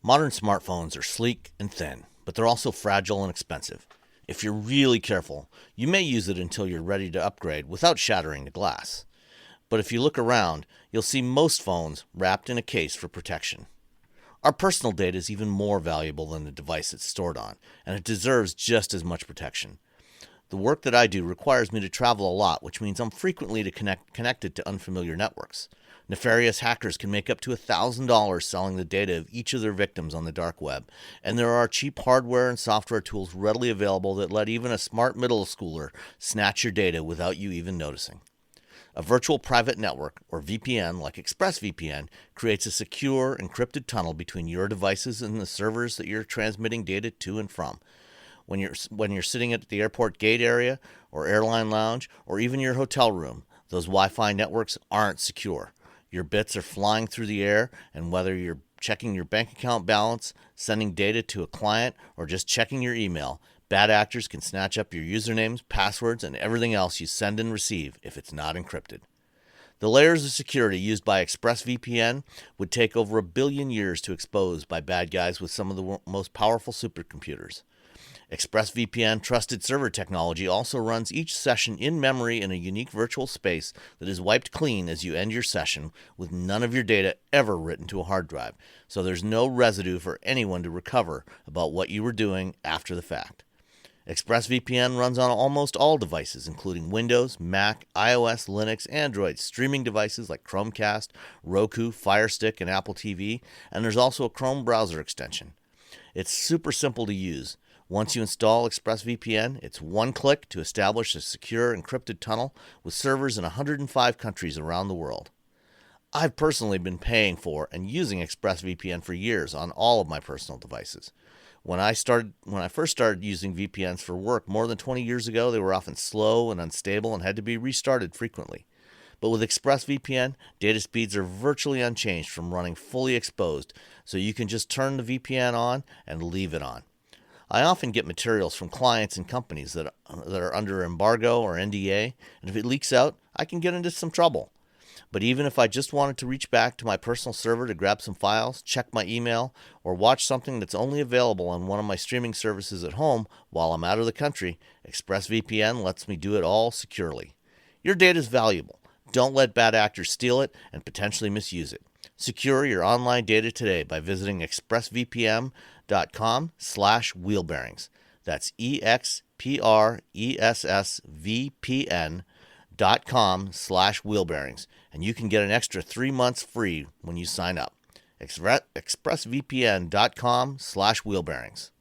Modern smartphones are sleek and thin, but they're also fragile and expensive. If you're really careful, you may use it until you're ready to upgrade without shattering the glass. But if you look around, you'll see most phones wrapped in a case for protection. Our personal data is even more valuable than the device it's stored on, and it deserves just as much protection. The work that I do requires me to travel a lot, which means I'm frequently connected to unfamiliar networks. Nefarious hackers can make up to $1,000 selling the data of each of their victims on the dark web, and there are cheap hardware and software tools readily available that let even a smart middle schooler snatch your data without you even noticing. A virtual private network, or VPN, like ExpressVPN, creates a secure, encrypted tunnel between your devices and the servers that you're transmitting data to and from. When you're sitting at the airport gate area, or airline lounge, or even your hotel room, those Wi-Fi networks aren't secure. Your bits are flying through the air, and whether you're checking your bank account balance, sending data to a client, or just checking your email, bad actors can snatch up your usernames, passwords, and everything else you send and receive if it's not encrypted. The layers of security used by ExpressVPN would take over 1 billion years to expose by bad guys with some of the most powerful supercomputers. ExpressVPN trusted server technology also runs each session in memory in a unique virtual space that is wiped clean as you end your session, with none of your data ever written to a hard drive, so there's no residue for anyone to recover about what you were doing after the fact. ExpressVPN runs on almost all devices, including Windows, Mac, iOS, Linux, Android, streaming devices like Chromecast, Roku, Fire Stick, and Apple TV, and there's also a Chrome browser extension. It's super simple to use. Once you install ExpressVPN, it's one click to establish a secure encrypted tunnel with servers in 105 countries around the world. I've personally been paying for and using ExpressVPN for years on all of my personal devices. When I first started using VPNs for work more than 20 years ago, they were often slow and unstable and had to be restarted frequently. But with ExpressVPN, data speeds are virtually unchanged from running fully exposed, so you can just turn the VPN on and leave it on. I often get materials from clients and companies that are under embargo or NDA, and if it leaks out, I can get into some trouble. But even if I just wanted to reach back to my personal server to grab some files, check my email, or watch something that's only available on one of my streaming services at home while I'm out of the country, ExpressVPN lets me do it all securely. Your data is valuable. Don't let bad actors steal it and potentially misuse it. Secure your online data today by visiting expressvpn.com/wheelbearings. That's expressvpn.com/wheelbearings, and you can get an extra 3 months free when you sign up. expressvpn.com/wheelbearings.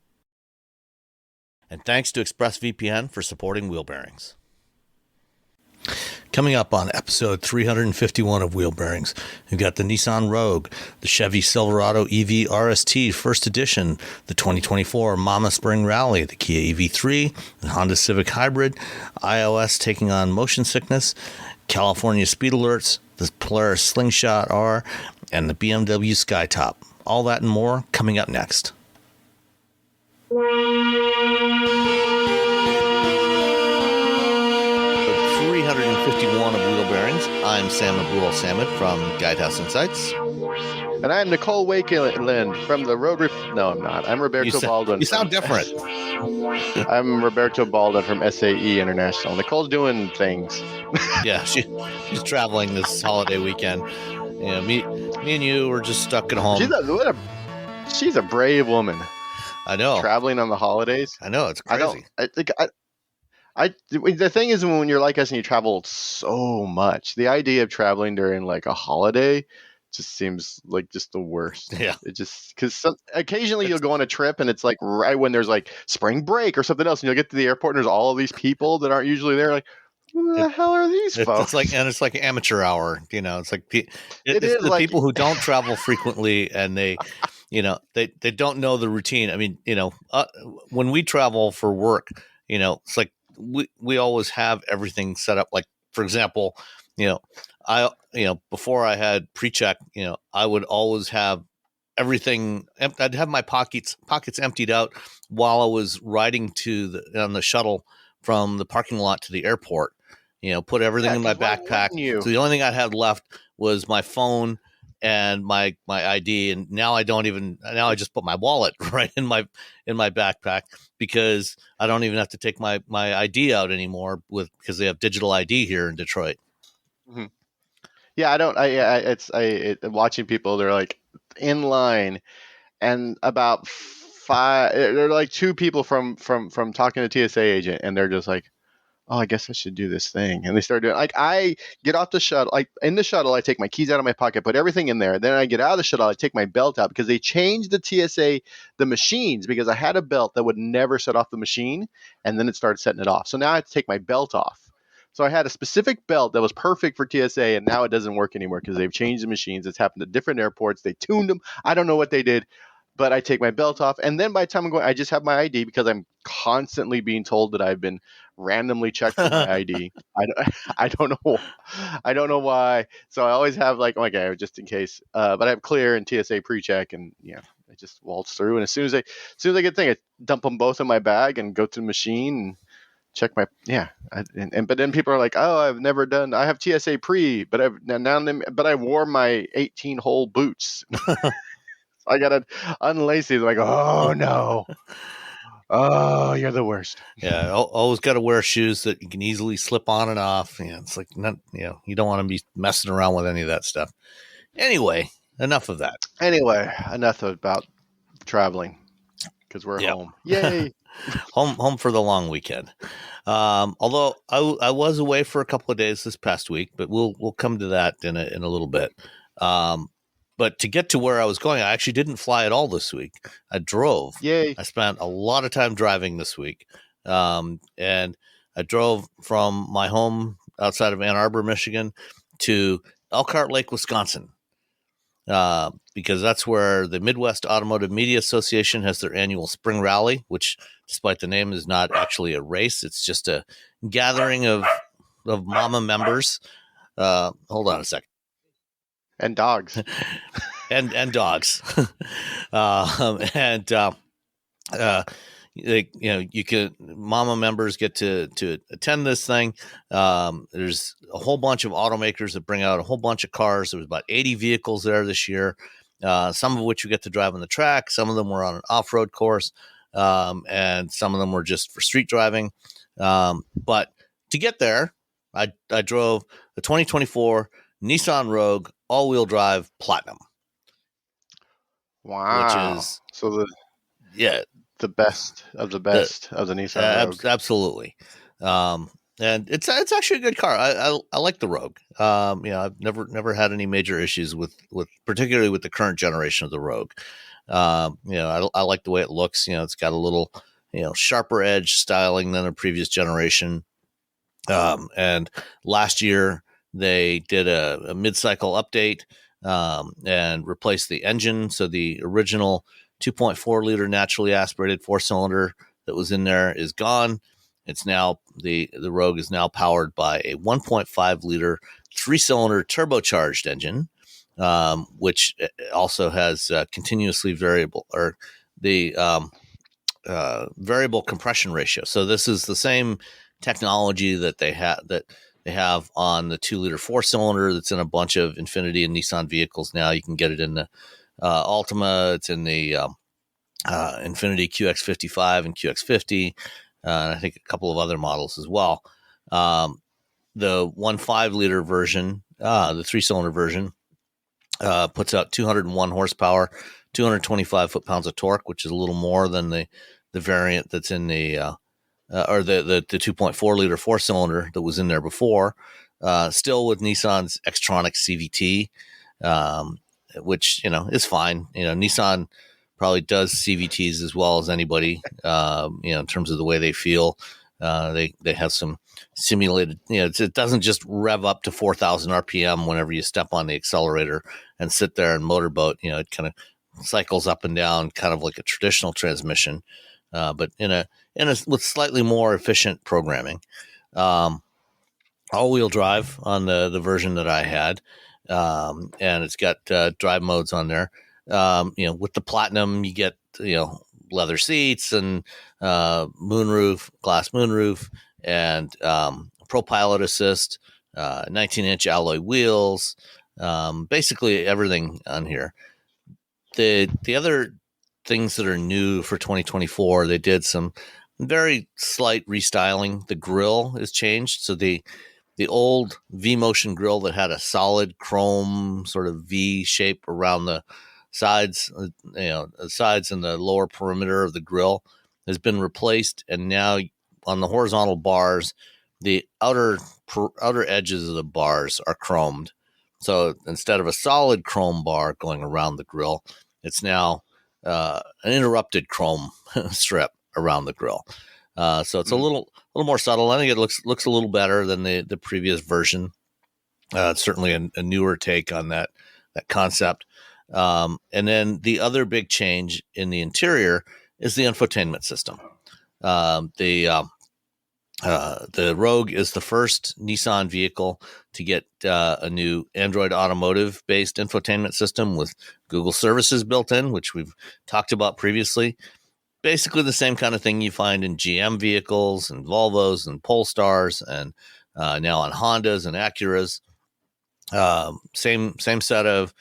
And thanks to ExpressVPN for supporting Wheelbearings. Coming up on episode 351 of Wheel Bearings, we've got the Nissan Rogue, the Chevy Silverado EV RST First Edition, the 2024 Mama Spring Rally, the Kia EV3, the Honda Civic Hybrid, iOS taking on motion sickness, California speed alerts, the Polaris Slingshot R, and the BMW Skytop. All that and more coming up next. 351 of Wheel Bearings. I'm Sam Abul-Samad from Guidehouse Insights. And I'm Nicole Wakeland from the Road... No, I'm not. I'm Roberto Baldwin. You sound different. I'm Roberto Baldwin from SAE International. Nicole's doing things. Yeah, she's traveling this holiday weekend. You know, me and you were just stuck at home. She's a brave woman. I know. Traveling on the holidays. I know, it's crazy. The thing is, when you're like us and you travel so much, the idea of traveling during like a holiday just seems like just the worst. Yeah. It just, because occasionally you'll go on a trip and it's like right when there's like spring break or something else, and you'll get to the airport and there's all of these people that aren't usually there. Like, who the hell are these folks? It's like amateur hour. You know, it's like the people who don't travel frequently and they don't know the routine. I mean, when we travel for work, it's like we always have everything set up. Like, for example, before I had pre-check, I would always have everything. I'd have my pockets emptied out while I was riding on the shuttle from the parking lot to the airport. Put everything in my backpack. So the only thing I had left was my phone and my ID, and now I just put my wallet right in my backpack because I don't even have to take my ID out anymore because they have digital ID here in Detroit. Mhm. Yeah, I don't. Watching people. They're like in line, and about five. They're like two people from talking to TSA agent, and they're just like, "Oh, I guess I should do this thing." And they start doing, like, I get off the shuttle. Like in the shuttle, I take my keys out of my pocket, put everything in there. Then I get out of the shuttle, I take my belt out because they changed the TSA the machines because I had a belt that would never set off the machine, and then it started setting it off. So now I have to take my belt off. So I had a specific belt that was perfect for TSA, and now it doesn't work anymore because they've changed the machines. It's happened at different airports. They tuned them. I don't know what they did, but I take my belt off, and then by the time I'm going, I just have my ID because I'm constantly being told that I've been randomly checked for my ID. I don't know. I don't know why. So I always have like, okay, just in case. But I have clear and TSA pre-check, and I just waltz through. And as soon as I get the thing, I dump them both in my bag and go to the machine and check my but then people are like, oh, I've never done. I have TSA pre, but I wore my 18-hole boots. I gotta unlace these. I'm like, oh no. Oh, you're the worst. Yeah, always got to wear shoes that you can easily slip on and off. It's like you don't want to be messing around with any of that stuff. Anyway, enough of that. Anyway, enough about traveling because we're home. Yay! home for the long weekend. Although I was away for a couple of days this past week, but we'll come to that in a little bit. But to get to where I was going, I actually didn't fly at all this week. I drove. Yay! I spent a lot of time driving this week. And I drove from my home outside of Ann Arbor, Michigan, to Elkhart Lake, Wisconsin, because that's where the Midwest Automotive Media Association has their annual spring rally, which, despite the name, is not actually a race. It's just a gathering of mama members. Hold on a second. And dogs. and dogs. You can mama members get to attend this thing. There's a whole bunch of automakers that bring out a whole bunch of cars. There was about 80 vehicles there this year, some of which you get to drive on the track. Some of them were on an off-road course, and some of them were just for street driving. But to get there, I drove the 2024 Nissan Rogue all-wheel drive Platinum. Wow! Which is the best of the best of the Nissan Rogue. Absolutely. And it's actually a good car. I like the Rogue. I've never had any major issues with particularly with the current generation of the Rogue. I like the way it looks. It's got a little sharper edge styling than a previous generation. And last year they did a mid-cycle update and replaced the engine. So the original 2.4 liter naturally aspirated 4-cylinder that was in there is gone. It's now the Rogue is now powered by a 1.5 liter 3-cylinder turbocharged engine, which also has continuously variable variable compression ratio. So this is the same technology that they have on the 2-liter 4-cylinder that's in a bunch of Infiniti and Nissan vehicles now. You can get it in the Altima. It's in the Infiniti QX55 and QX50. And I think a couple of other models as well. The 1.5 liter version, the 3-cylinder version, puts out 201 horsepower, 225 foot-pounds of torque, which is a little more than the variant that's in the 2.4 liter 4-cylinder that was in there before. Still with Nissan's Xtronic CVT, which is fine. Nissan probably does CVTs as well as anybody, in terms of the way they feel. They have some simulated, it doesn't just rev up to 4,000 RPM whenever you step on the accelerator and sit there and motorboat. It kind of cycles up and down, kind of like a traditional transmission, but with slightly more efficient programming. All-wheel drive on the version that I had, and it's got drive modes on there. With the Platinum, you get leather seats and glass moonroof, and ProPilot Assist, 19-inch alloy wheels, basically everything on here. The other things that are new for 2024, they did some very slight restyling. The grill is changed, so the old V-Motion grill that had a solid chrome sort of V shape around the sides, the sides and the lower perimeter of the grill has been replaced, and now on the horizontal bars, the outer edges of the bars are chromed. So instead of a solid chrome bar going around the grill, it's now an interrupted chrome strip around the grill. So it's a little more subtle. I think it looks a little better than the previous version. It's certainly a newer take on that concept. And then the other big change in the interior is the infotainment system. The Rogue is the first Nissan vehicle to get a new Android Automotive based infotainment system with Google services built in, which we've talked about previously. Basically the same kind of thing you find in GM vehicles and Volvos and Polestars and now on Hondas and Acuras. Same set of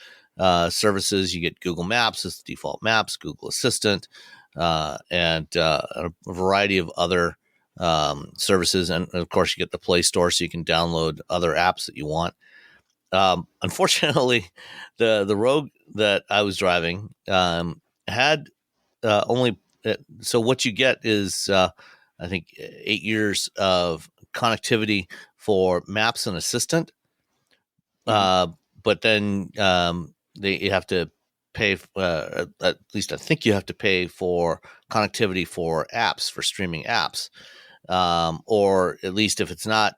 services. You get Google Maps as the default maps, Google Assistant, and a variety of other services. And of course, you get the Play Store so you can download other apps that you want. Unfortunately, the Rogue that I was driving had only. So what you get is, I think, 8 years of connectivity for Maps and Assistant. But then you have to pay, at least I think you have to pay for connectivity for apps, for streaming apps. Or at least if it's not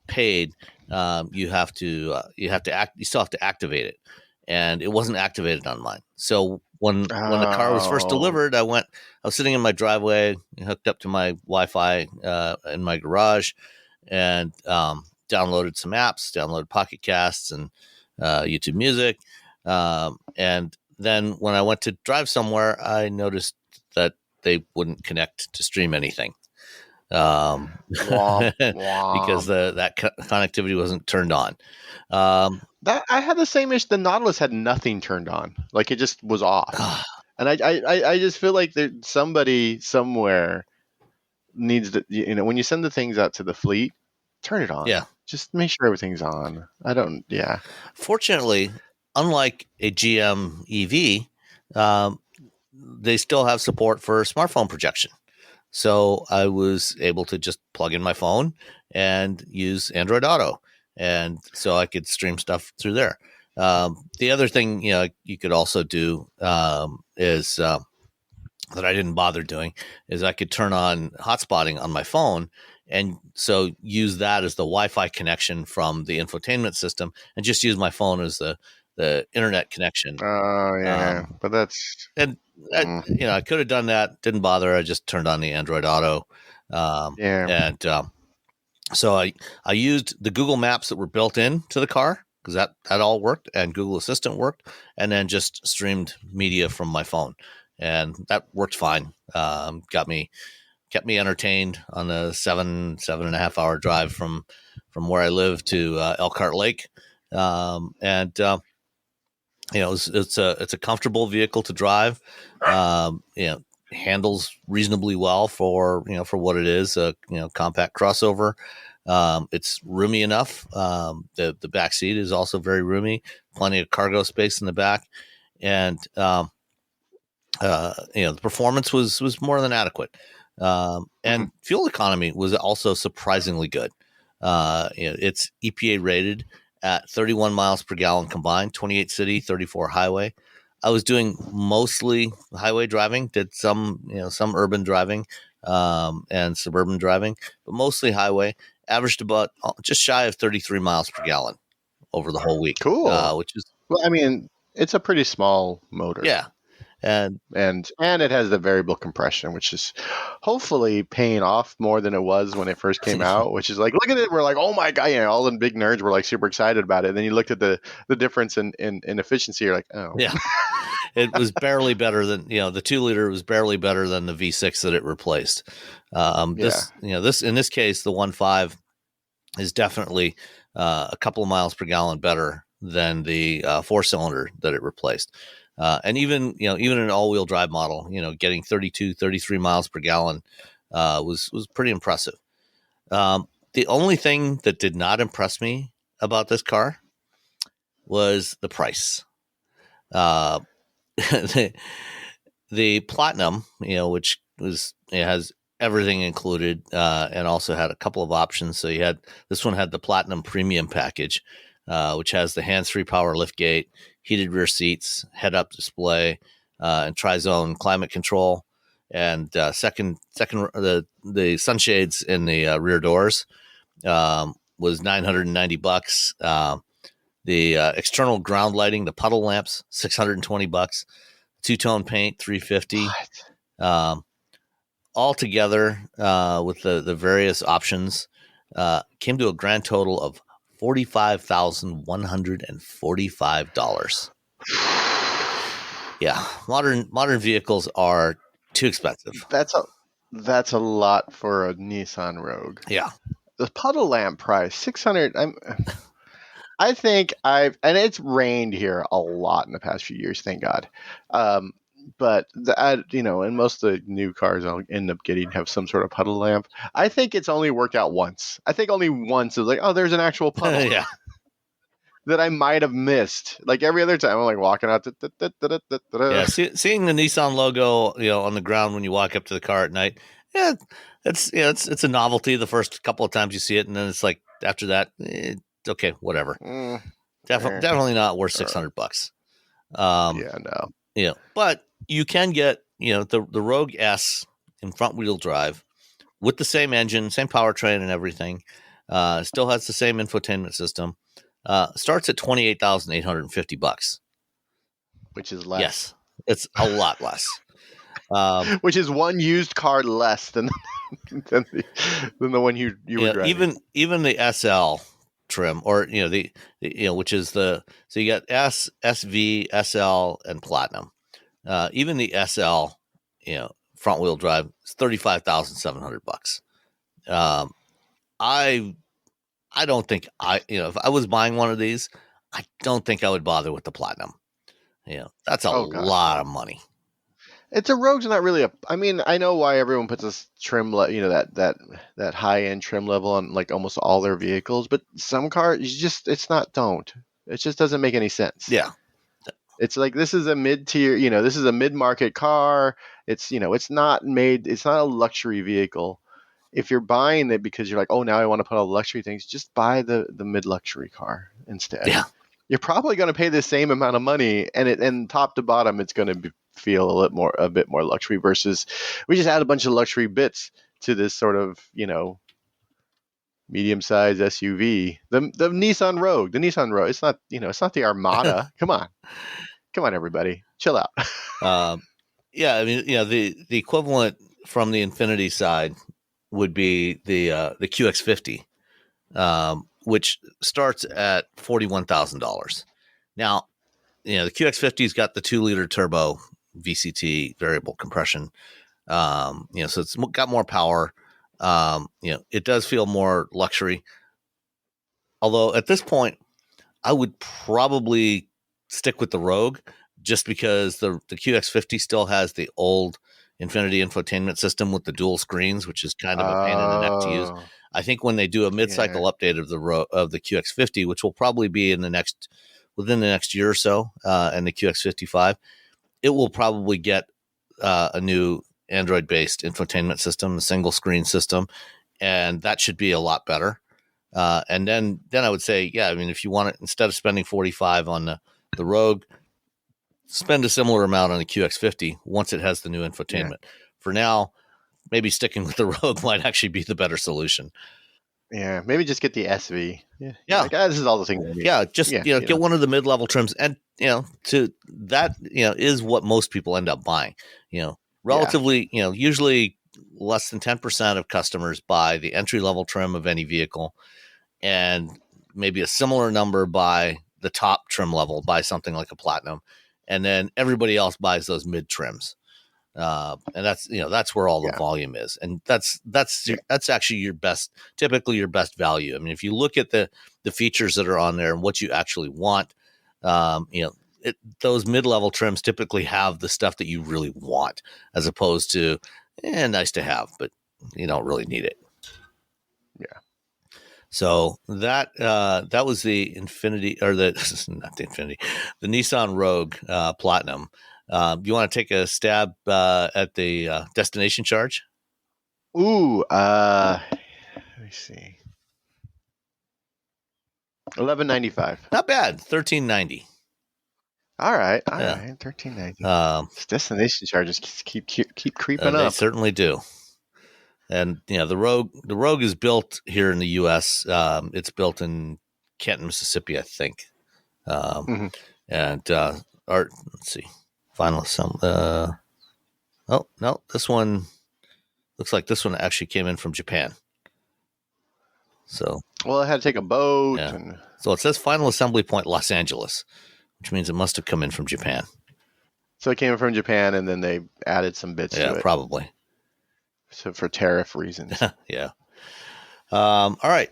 paid, you still have to activate it. And it wasn't activated on mine. So when the car was first delivered, I was sitting in my driveway, hooked up to my Wi-Fi in my garage, and downloaded some apps, downloaded Pocket Casts and YouTube Music. And then when I went to drive somewhere, I noticed that they wouldn't connect to stream anything. Because that connectivity wasn't turned on. That I had the same issue. The Nautilus had nothing turned on, like it just was off. And I just feel like there somebody somewhere needs to, when you send the things out to the fleet, turn it on. Yeah, just make sure everything's on. Yeah. Fortunately, unlike a GM EV, they still have support for smartphone projection. So I was able to just plug in my phone and use Android Auto. And so I could stream stuff through there. The other thing, you could also do is that I didn't bother doing is I could turn on hotspotting on my phone and so use that as the Wi-Fi connection from the infotainment system and just use my phone as the internet connection. Oh yeah, but that's I could have done that. Didn't bother. I just turned on the Android Auto. And so I used the Google Maps that were built in to the car because that all worked, and Google Assistant worked, and then just streamed media from my phone, and that worked fine. Kept me entertained on the 7.5 hour drive from where I live to Elkhart Lake, it's a comfortable vehicle to drive. Handles reasonably well for what it is, a compact crossover. It's roomy enough. The back seat is also very roomy, plenty of cargo space in the back, and the performance was more than adequate. And fuel economy was also surprisingly good. It's EPA rated at 31 miles per gallon combined, 28 city, 34 highway. I was doing mostly highway driving, did some urban driving and suburban driving, but mostly highway. Averaged about just shy of 33 miles per gallon over the whole week. Cool. Which is, well, I mean, it's a pretty small motor. Yeah. And it has the variable compression, which is hopefully paying off more than it was when it first came out, which is like, look at it. We're like, oh my God, all the big nerds were like super excited about it. And then you looked at the difference in efficiency. You're like, oh yeah, it was barely better than, the 2-liter was barely better than the V6 that it replaced. This in this case, the 1.5 is definitely a couple of miles per gallon better than the 4-cylinder that it replaced. And even an all-wheel drive model, getting 32, 33 miles per gallon was pretty impressive. The only thing that did not impress me about this car was the price. The Platinum, which has everything included, and also had a couple of options. So this one had the Platinum Premium package, which has the hands-free power liftgate, heated rear seats, head-up display, and tri-zone climate control, and the sunshades in the rear doors was $990. The external ground lighting, the puddle lamps, $620. Two-tone paint, $350. All together with the various options, came to a grand total of $45,145. Yeah, modern vehicles are too expensive. That's a lot for a Nissan Rogue. Yeah, the puddle lamp price $600. I think and it's rained here a lot in the past few years, thank God. But and most of the new cars I'll end up getting have some sort of puddle lamp. I think it's only worked out once. I think only once it was like, oh, there's an actual puddle. yeah. That I might have missed. Like every other time, I'm like walking out. Yeah, seeing the Nissan logo, on the ground when you walk up to the car at night. Yeah, it's a novelty the first couple of times you see it, and then it's like after that, okay, whatever. Definitely not worth $600. Yeah, no. But you can get the Rogue S in front wheel drive with the same engine, same powertrain, and everything. Still has the same infotainment system. Starts at $28,850, which is less. Yes, it's a lot less. Which is one used car less than the one you were driving. Even the SL trim, or which is so you got S, SV, SL, and Platinum. Even the SL, front wheel drive is $35,700. I don't think if I was buying one of these, I don't think I would bother with the Platinum. That's a lot of money. It's a Rogue's not really I know why everyone puts this trim, that high end trim level on like almost all their vehicles, but some cars it just doesn't make any sense. Yeah. It's like, this is a mid-tier, this is a mid-market car. It's not a luxury vehicle. If you're buying it because you're like, oh, now I want to put all the luxury things, just buy the mid-luxury car instead. Yeah. You're probably going to pay the same amount of money, and top to bottom, it's going to feel a bit more luxury versus we just add a bunch of luxury bits to this sort of, medium-sized SUV. The Nissan Rogue, it's not, it's not the Armada. Come on, everybody, chill out. Yeah, the equivalent from the Infiniti side would be the QX50, which starts at $41,000. Now, the QX50's got the 2-liter turbo VCT variable compression. So it's got more power. It does feel more luxury. Although at this point, I would probably stick with the Rogue just because the QX50 still has the old Infiniti infotainment system with the dual screens, which is kind of a pain in the neck to use. I think when they do a mid-cycle update of the QX50, which will probably be within the next year or so, and the QX55, it will probably get a new Android-based infotainment system, a single-screen system, and that should be a lot better. And then I would say, if you want it, instead of spending $45 on the Rogue, spend a similar amount on the QX50 once it has the new infotainment. Yeah. For now, maybe sticking with the Rogue might actually be the better solution. Yeah, maybe just get the SV. Yeah. Like, this is all the things. Yeah, just get one of the mid-level trims, and to that is what most people end up buying. Relatively, usually less than 10% of customers buy the entry-level trim of any vehicle, and maybe a similar number buy the top trim level, buy something like a Platinum. And then everybody else buys those mid trims, and that's where all the volume is, and that's actually typically your best value. If you look at the features that are on there and what you actually want, Those mid-level trims typically have the stuff that you really want, as opposed to nice to have, but you don't really need it. Yeah. So that was the Infiniti, or not the Infiniti, the Nissan Rogue Platinum. You want to take a stab at the destination charge? Ooh, let me see. $11.95. Not bad. $13.90. All right, Yeah. $13.90. Destination charges keep creeping They up. certainly do. And the Rogue is built here in the U.S. It's built in Canton, Mississippi, I think. And let's see, final assembly. Oh no, this one looks like this one actually came in from Japan. So well, I had to take a boat. Yeah. So it says final assembly point Los Angeles, which means it must have come in from Japan. So it came from Japan, and then they added some bits to it. Yeah, probably. So for tariff reasons. Yeah. All right.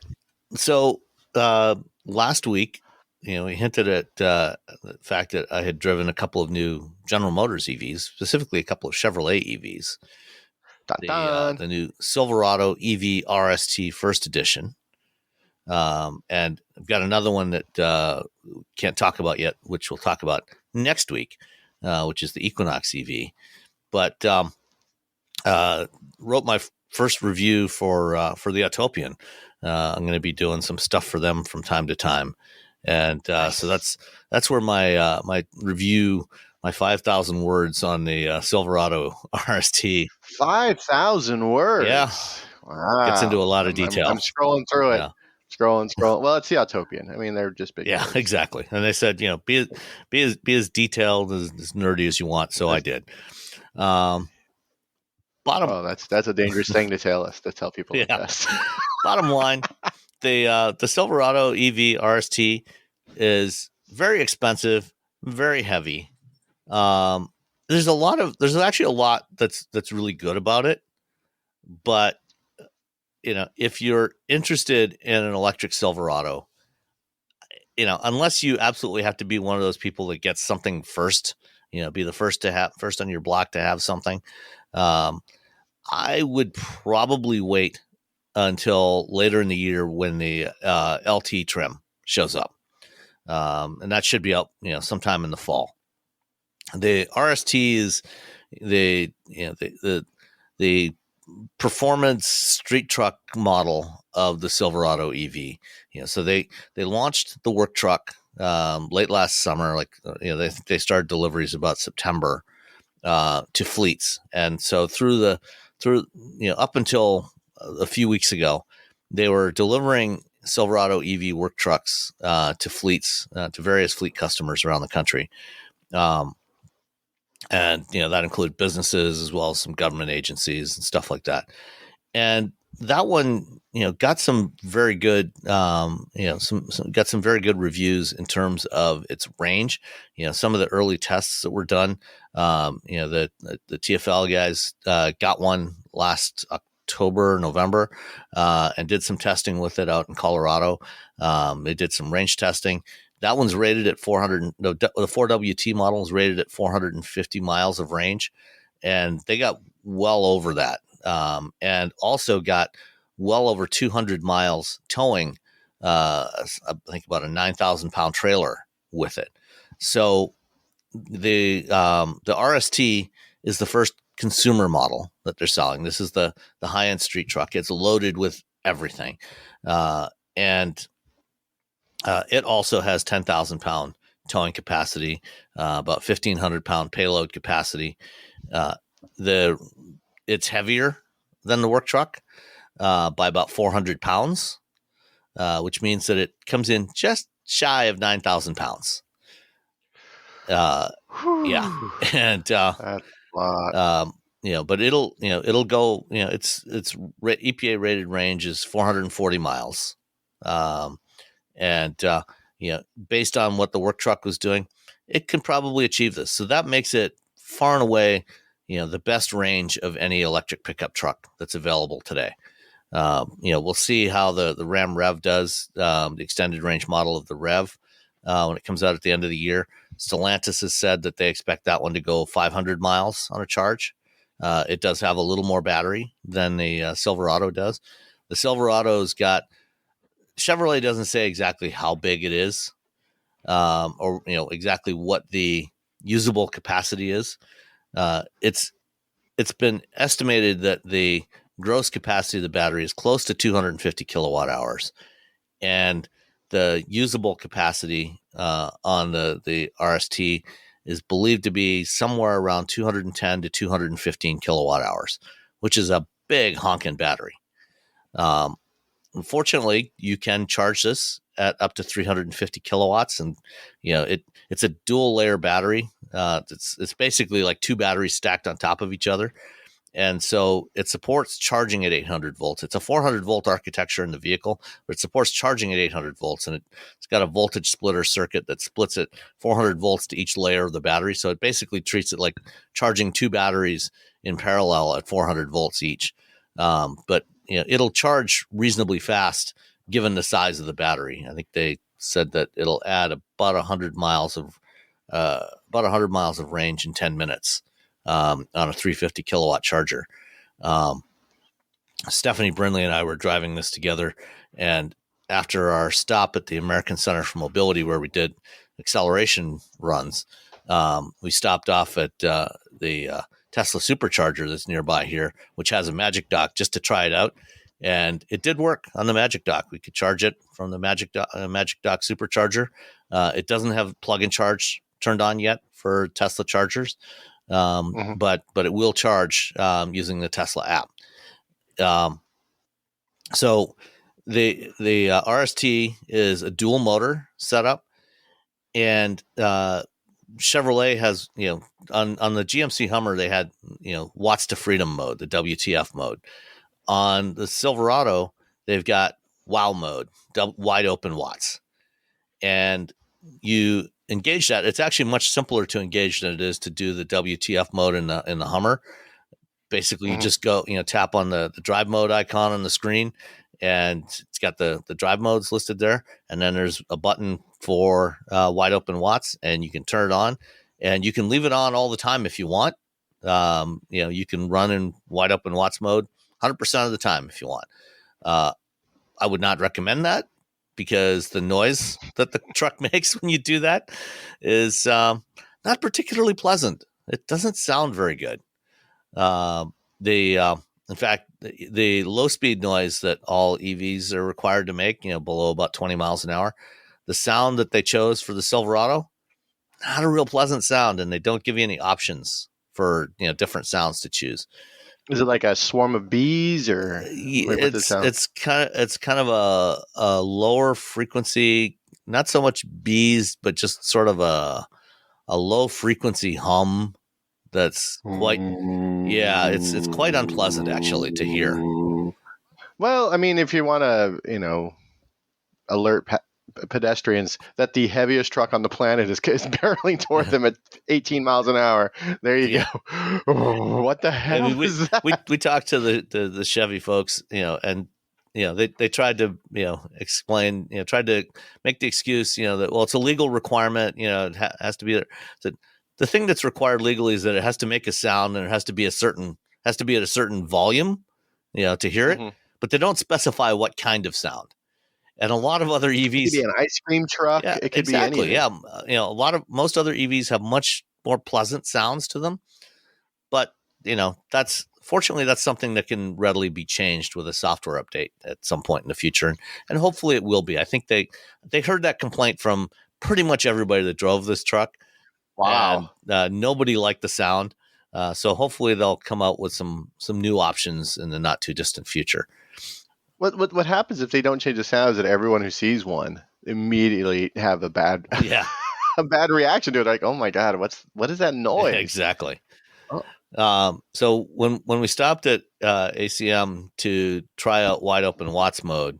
So last week, we hinted at the fact that I had driven a couple of new General Motors EVs, specifically a couple of Chevrolet EVs. The new Silverado EV RST First Edition. And I've got another one that can't talk about yet, which we'll talk about next week, which is the Equinox EV. But wrote my first review for the Autopian. I'm going to be doing some stuff for them from time to time, and so that's where my my review, my 5,000 words on the Silverado RST. 5,000 words. Yeah, wow. Gets into a lot of detail. I'm scrolling through it. Yeah. Scrolling. Well, it's the Autopian. I mean, they're just big. Yeah, words. Exactly. And they said, be as detailed, as nerdy as you want. So I did. Oh, that's a dangerous thing to tell people. Yeah. Bottom line, the Silverado EV RST is very expensive, very heavy. There's actually a lot that's really good about it, but if you're interested in an electric Silverado, unless you absolutely have to be one of those people that gets something first, be the first on your block to have something. I would probably wait until later in the year when the LT trim shows up, and that should be out, sometime in the fall. The RST is the performance street truck model of the Silverado EV. So they launched the work truck late last summer. They started deliveries about September to fleets, and so through up until a few weeks ago, they were delivering Silverado EV work trucks to fleets, to various fleet customers around the country. And, that included businesses as well as some government agencies and stuff like that. And that one, got some very good, got some very good reviews in terms of its range. Some of the early tests that were done, the TFL guys got one last October, November, and did some testing with it out in Colorado. They did some range testing. That one's rated at 400. The 4WT model is rated at 450 miles of range, and they got well over that, and also got well over 200 miles towing. I think about a 9,000 pound trailer with it. So the RST is the first consumer model that they're selling. This is the high end street truck. It's loaded with everything, and it also has 10,000 pound towing capacity, about 1,500 pound payload capacity. It's heavier than the work truck by about 400 pounds, which means that it comes in just shy of 9,000 pounds. Yeah, and that's a lot. But it'll go. Its EPA rated range is 440 miles. And based on what the work truck was doing, it can probably achieve this. So that makes it far and away, the best range of any electric pickup truck that's available today. We'll see how the Ram Rev does, the extended range model of the Rev. when it comes out at the end of the year. Stellantis has said that they expect that one to go 500 miles on a charge. It does have a little more battery than the Silverado does. The Silverado's got, Chevrolet doesn't say exactly how big it is, or exactly what the usable capacity is. It's been estimated that the gross capacity of the battery is close to 250 kilowatt hours, and the usable capacity on the RST is believed to be somewhere around 210 to 215 kilowatt hours, which is a big honking battery. Unfortunately, you can charge this at up to 350 kilowatts, and it's a dual layer battery. It's basically like two batteries stacked on top of each other. And so it supports charging at 800 volts. It's a 400 volt architecture in the vehicle, but it supports charging at 800 volts. And it's got a voltage splitter circuit that splits at 400 volts to each layer of the battery. So it basically treats it like charging two batteries in parallel at 400 volts each. But it'll charge reasonably fast given the size of the battery. I think they said that it'll add about 100 miles of range in 10 minutes. On a 350 kilowatt charger. Stephanie Brindley and I were driving this together, and after our stop at the American Center for Mobility, where we did acceleration runs, we stopped off at the Tesla supercharger that's nearby here, which has a Magic Dock, just to try it out. And it did work on the Magic Dock. We could charge it from the Magic Dock supercharger. It doesn't have plug-in charge turned on yet for Tesla chargers. But it will charge using the Tesla app. So the RST is a dual motor setup, and Chevrolet has on the GMC Hummer they had watts to freedom mode, the WTF mode. On the Silverado they've got WOW mode, wide open watts, and you engage that. It's actually much simpler to engage than it is to do the WTF mode in the Hummer. Basically, you just go, tap on the drive mode icon on the screen, and it's got the drive modes listed there. And then there's a button for wide open watts, and you can turn it on, and you can leave it on all the time if you want. You can run in wide open watts mode 100% of the time if you want. I would not recommend that, because the noise that the truck makes when you do that is not particularly pleasant. It doesn't sound very good. In fact, the low speed noise that all EVs are required to make, below about 20 miles an hour, the sound that they chose for the Silverado, not a real pleasant sound, and they don't give you any options for different sounds to choose. Is it like a swarm of bees, or it's kind of a lower frequency, not so much bees, but just sort of a low frequency hum that's quite it's quite unpleasant actually to hear. Well, I mean, if you want to alert pedestrians that the heaviest truck on the planet is barreling toward them at 18 miles an hour. There you go. Oh, what the hell is that? We talked to the Chevy folks, and they tried to explain, tried to make the excuse, that it's a legal requirement, it has to be there. So the thing that's required legally is that it has to make a sound, and it has to be at a certain volume, to hear it. But they don't specify what kind of sound. And a lot of other EVs, it could be an ice cream truck. Yeah, it could be anything. Yeah, most other EVs have much more pleasant sounds to them. But that's something that can readily be changed with a software update at some point in the future, and hopefully it will be. I think they heard that complaint from pretty much everybody that drove this truck. Wow, and, nobody liked the sound. So hopefully they'll come out with some new options in the not too distant future. What happens if they don't change the sound is that everyone who sees one immediately have a bad a bad reaction to it, like, oh my god, what is that noise? Exactly. So when we stopped at ACM to try out wide open watts mode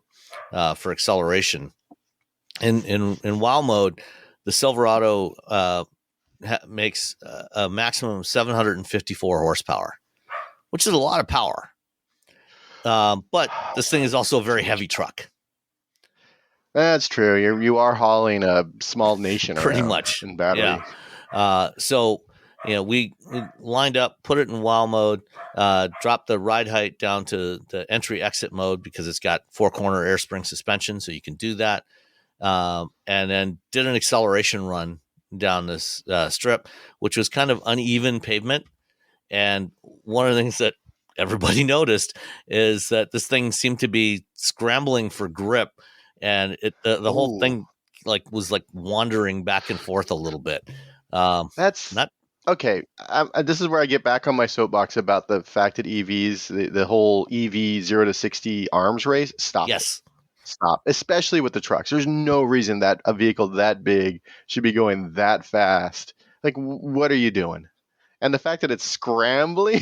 for acceleration, in WOW mode, the Silverado makes a maximum of 754 horsepower, which is a lot of power. But this thing is also a very heavy truck. That's true. You are hauling a small nation Pretty around much. in Yeah. battery. So, we lined up, put it in WOW mode, dropped the ride height down to the entry exit mode because it's got 4-corner air spring suspension. So you can do that. And then did an acceleration run down this strip, which was kind of uneven pavement. And one of the things that everybody noticed is that this thing seemed to be scrambling for grip, and the whole Ooh, thing was like wandering back and forth a little bit. that's Not okay. This is where I get back on my soapbox about the fact that EVs, the whole EV 0 to 60 arms race. Stop it. Yes, Stop. Especially with the trucks. There's no reason that a vehicle that big should be going that fast. Like, what are you doing? And the fact that it's scrambling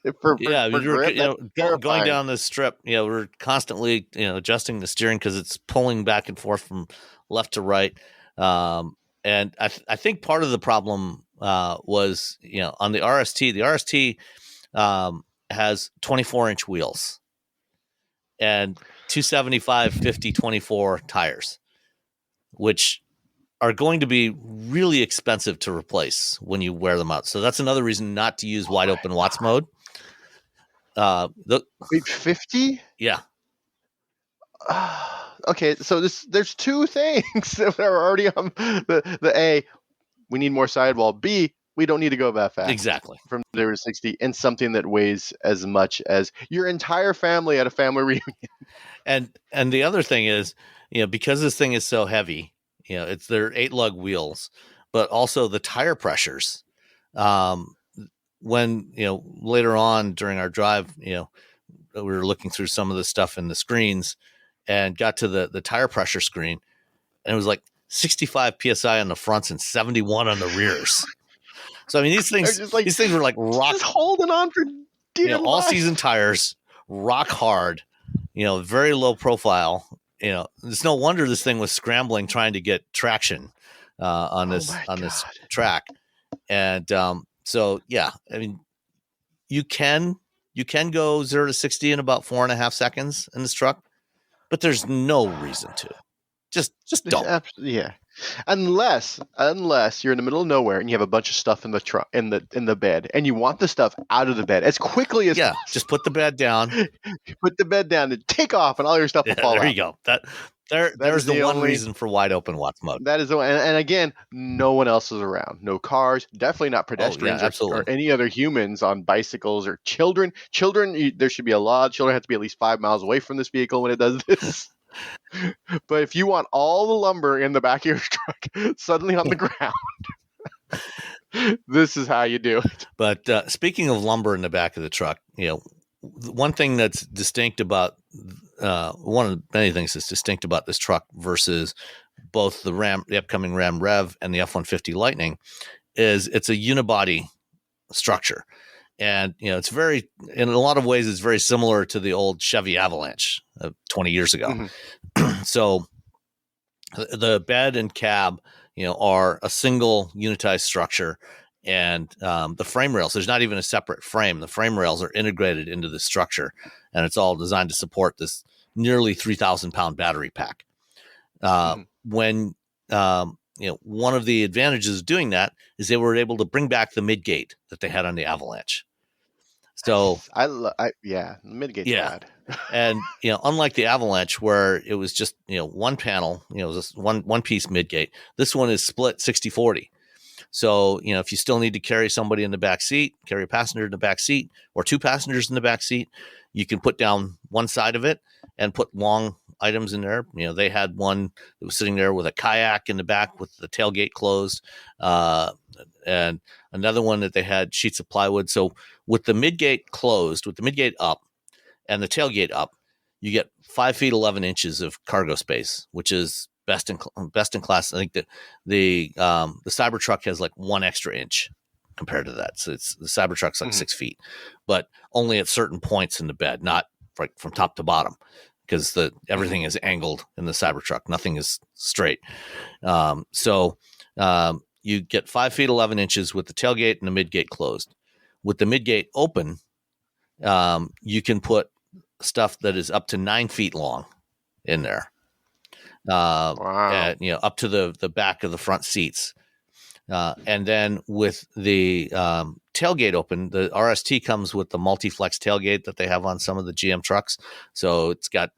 yeah, for you were grip, that's going terrifying. down this strip. We're constantly adjusting the steering because it's pulling back and forth from left to right. And I think part of the problem was on the RST. The RST has 24-inch wheels and 275 50 24 tires, which are going to be really expensive to replace when you wear them out. So that's another reason not to use Oh wide my open watts mode. The Wait, 50? Yeah, Okay, so there's two things that are already on the A. We need more sidewall. B. We don't need to go that fast exactly. from 0 to 60 in something that weighs as much as your entire family at a family reunion. And the other thing is, because this thing is so heavy, it's their 8 lug wheels, but also the tire pressures. Um, when later on during our drive, we were looking through some of the stuff in the screens and got to the tire pressure screen, and it was like 65 psi on the fronts and 71 on the rears. So I mean, these They're things just like these things were like rock, just holding on for dear all season life. tires, rock hard, very low profile. It's no wonder this thing was scrambling trying to get traction on Oh this my on this god. track. And so yeah, I mean, you can go 0 to 60 in about 4.5 seconds in this truck, but there's no reason to. Just don't. Yeah. Unless you're in the middle of nowhere and you have a bunch of stuff in the truck in the bed and you want the stuff out of the bed as quickly as Yeah, just put the bed down. possible. Put the bed down and take off and all your stuff will Yeah, fall there you out. go. That There's is the the one only reason for wide open watts mode. that is the and again, no one else is around. No cars, definitely not Oh yeah, pedestrians or absolutely. any other humans on bicycles or children. There should be a law. Children have to be at least 5 miles away from this vehicle when it does this. But if you want all the lumber in the back of your truck suddenly on the ground, this is how you do it. But speaking of lumber in the back of the truck, one thing that's distinct about one of the many things that's distinct about this truck versus both the upcoming Ram Rev and the F-150 Lightning is it's a unibody structure. And, it's in a lot of ways, it's very similar to the old Chevy Avalanche of 20 years ago. Mm-hmm. So the bed and cab, are a single unitized structure. And the frame rails, there's not even a separate frame. The frame rails are integrated into the structure, and it's all designed to support this nearly 3,000-pound battery pack. When one of the advantages of doing that is they were able to bring back the midgate that they had on the Avalanche. So Midgate's yeah, rad. and unlike the Avalanche where it was just one panel, just one piece midgate, this one is split 60-40. So if you still need to carry somebody in the back seat, carry a passenger in the back seat, or 2 passengers in the back seat, you can put down one side of it and put long items in there. They had one that was sitting there with a kayak in the back with the tailgate closed, and another one that they had sheets of plywood. So with the midgate closed, with the midgate up and the tailgate up, you get 5 feet 11 inches of cargo space, which is best in class. I think that the Cybertruck has like 1 extra inch compared to that. So the Cybertruck's like 6 feet, but only at certain points in the bed, not like from top to bottom, because everything is angled in the Cybertruck. Nothing is straight. So you get 5 feet 11 inches with the tailgate and the midgate closed. With the midgate open, you can put stuff that is up to 9 feet long in there. Wow. up to the back of the front seats. And then with the tailgate open, the RST comes with the multi-flex tailgate that they have on some of the GM trucks. So it's got a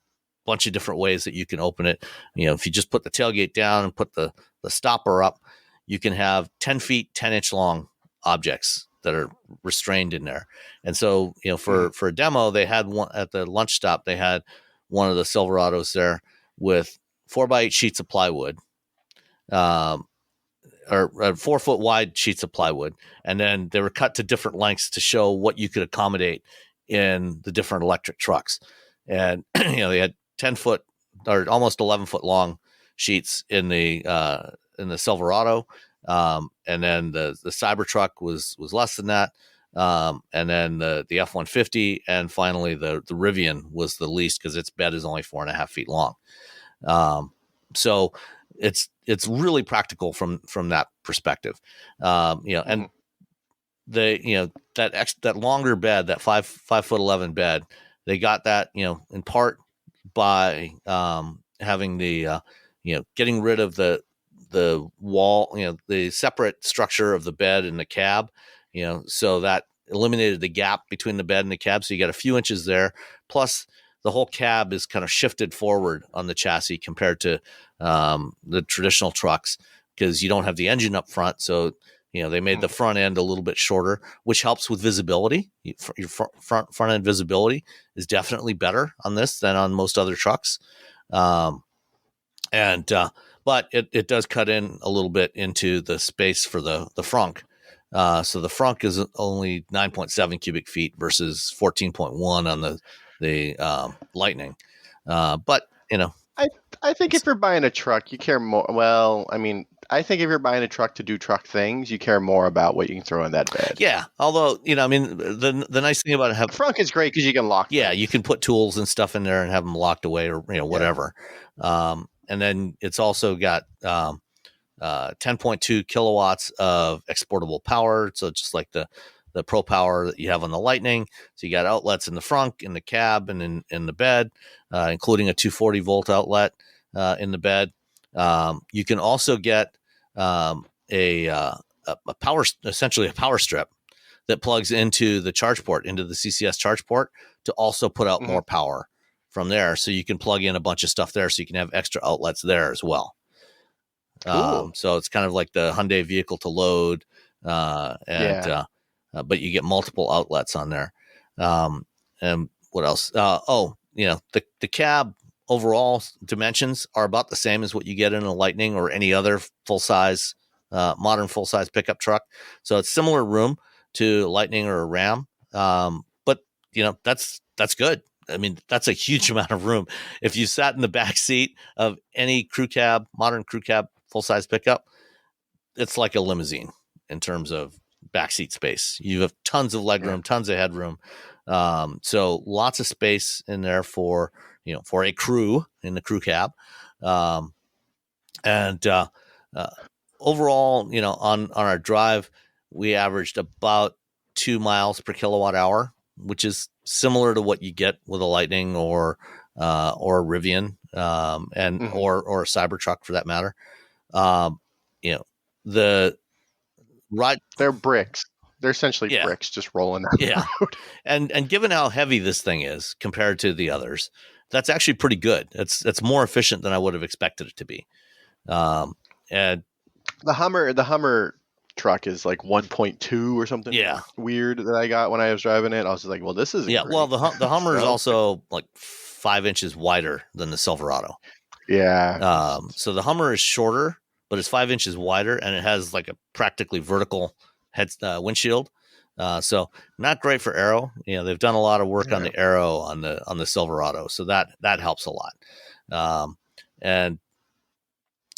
bunch of different ways that you can open it. If you just put the tailgate down and put the stopper up, you can have 10 feet, 10-inch long objects that are restrained in there. And so, for a demo, they had one at the lunch stop. They had one of the Silverados there with 4x8 sheets of plywood, or 4 foot wide sheets of plywood. And then they were cut to different lengths to show what you could accommodate in the different electric trucks. And, they had 10 foot or almost 11 foot long sheets in the Silverado. And then the Cybertruck was less than that. And then the F-150, and finally the Rivian was the least because its bed is only 4.5 feet long. So it's really practical from that perspective. And that longer bed, that 5'11" bed, they got that, in part by having the getting rid of the wall, the separate structure of the bed and the cab, so that eliminated the gap between the bed and the cab. So you got a few inches there. Plus, the whole cab is kind of shifted forward on the chassis compared to the traditional trucks, because you don't have the engine up front. So, they made the front end a little bit shorter, which helps with visibility. Your front end visibility is definitely better on this than on most other trucks. But it does cut in a little bit into the space for the frunk. So the frunk is only 9.7 cubic feet versus 14.1 on the Lightning. But I think if you're buying a truck, you care more. Well, I mean, I think if you're buying a truck to do truck things, you care more about what you can throw in that bed. Yeah. Although, the nice thing about it, frunk is great because you can lock. Yeah, you can put tools and stuff in there and have them locked away, or whatever. Yeah. And then it's also got 10.2 kilowatts of exportable power. So just like the Pro Power that you have on the Lightning. So you got outlets in the front, in the cab, and in the bed, including a 240 volt outlet in the bed. You can also get a power, essentially a power strip that plugs into the charge port, into the CCS charge port, to also put out more power from there. So you can plug in a bunch of stuff there, so you can have extra outlets there as well. Cool. So it's kind of like the Hyundai vehicle to load, but you get multiple outlets on there. And what else? The cab overall dimensions are about the same as what you get in a Lightning or any other full-size, modern full-size pickup truck. So it's similar room to Lightning or a Ram. But that's good. I mean, that's a huge amount of room. If you sat in the back seat of any crew cab, modern crew cab, full-size pickup, it's like a limousine in terms of backseat space. You have tons of legroom, tons of headroom. So lots of space in there for a crew in the crew cab. Overall, on our drive, we averaged about 2 miles per kilowatt hour, which is similar to what you get with a Lightning or a Rivian, or a Cybertruck for that matter. The ride, they're bricks. They're essentially bricks just rolling down the road. And given how heavy this thing is compared to the others, that's actually pretty good. It's more efficient than I would have expected it to be. And the Hummer truck is like 1.2 or something weird that I got when I was driving it. I was just like, well, this is great. Well, the Hummer is also like 5 inches wider than the Silverado. So the Hummer is shorter, but it's 5 inches wider, and it has like a practically vertical windshield. So not great for aero. They've done a lot of work on the aero on the Silverado, so that helps a lot.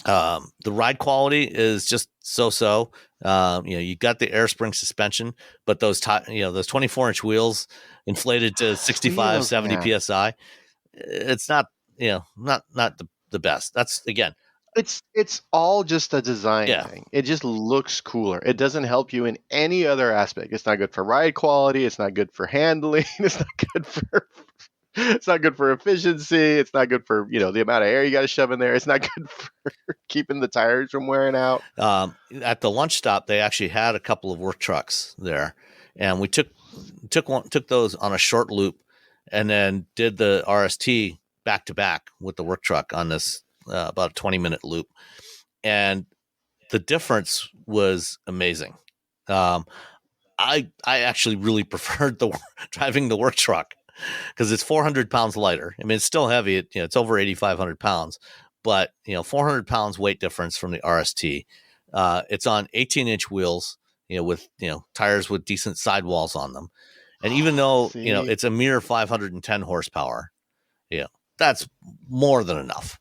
The ride quality is just so. You got the air spring suspension, but those 24-inch wheels inflated to 65, 70 psi. It's not the best. That's, again, it's all just a design thing. It just looks cooler. It doesn't help you in any other aspect. It's not good for ride quality. It's not good for handling. It's not good for It's not good for efficiency. It's not good for the amount of air you got to shove in there. It's not good for keeping the tires from wearing out. At the lunch stop, they actually had a couple of work trucks there, and we took those on a short loop, and then did the RST back to back with the work truck on this about a 20-minute loop, and the difference was amazing. I actually really preferred driving the work truck because it's 400 pounds lighter. I mean, it's still heavy. It's over 8,500 pounds, but 400 pounds weight difference from the RST. It's on 18-inch wheels, with tires with decent sidewalls on them, and even though it's a mere 510 horsepower, that's more than enough.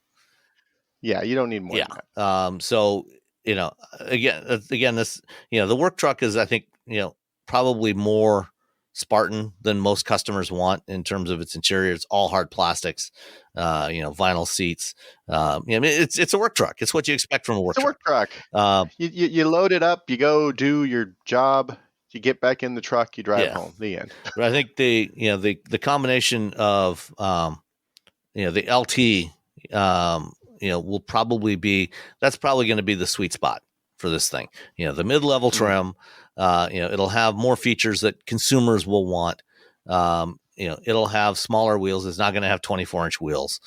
Yeah, you don't need more. Yeah. So again, this the work truck is, I think, probably more Spartan than most customers want in terms of its interior. It's all hard plastics, vinyl seats. I mean, it's a work truck. It's what you expect from a work truck. You load it up, you go do your job, you get back in the truck, you drive home. The end. But I think the combination of the LT will probably be, that's probably going to be the sweet spot for this thing. The mid-level trim, it'll have more features that consumers will want. It'll have smaller wheels. It's not going to have 24-inch wheels.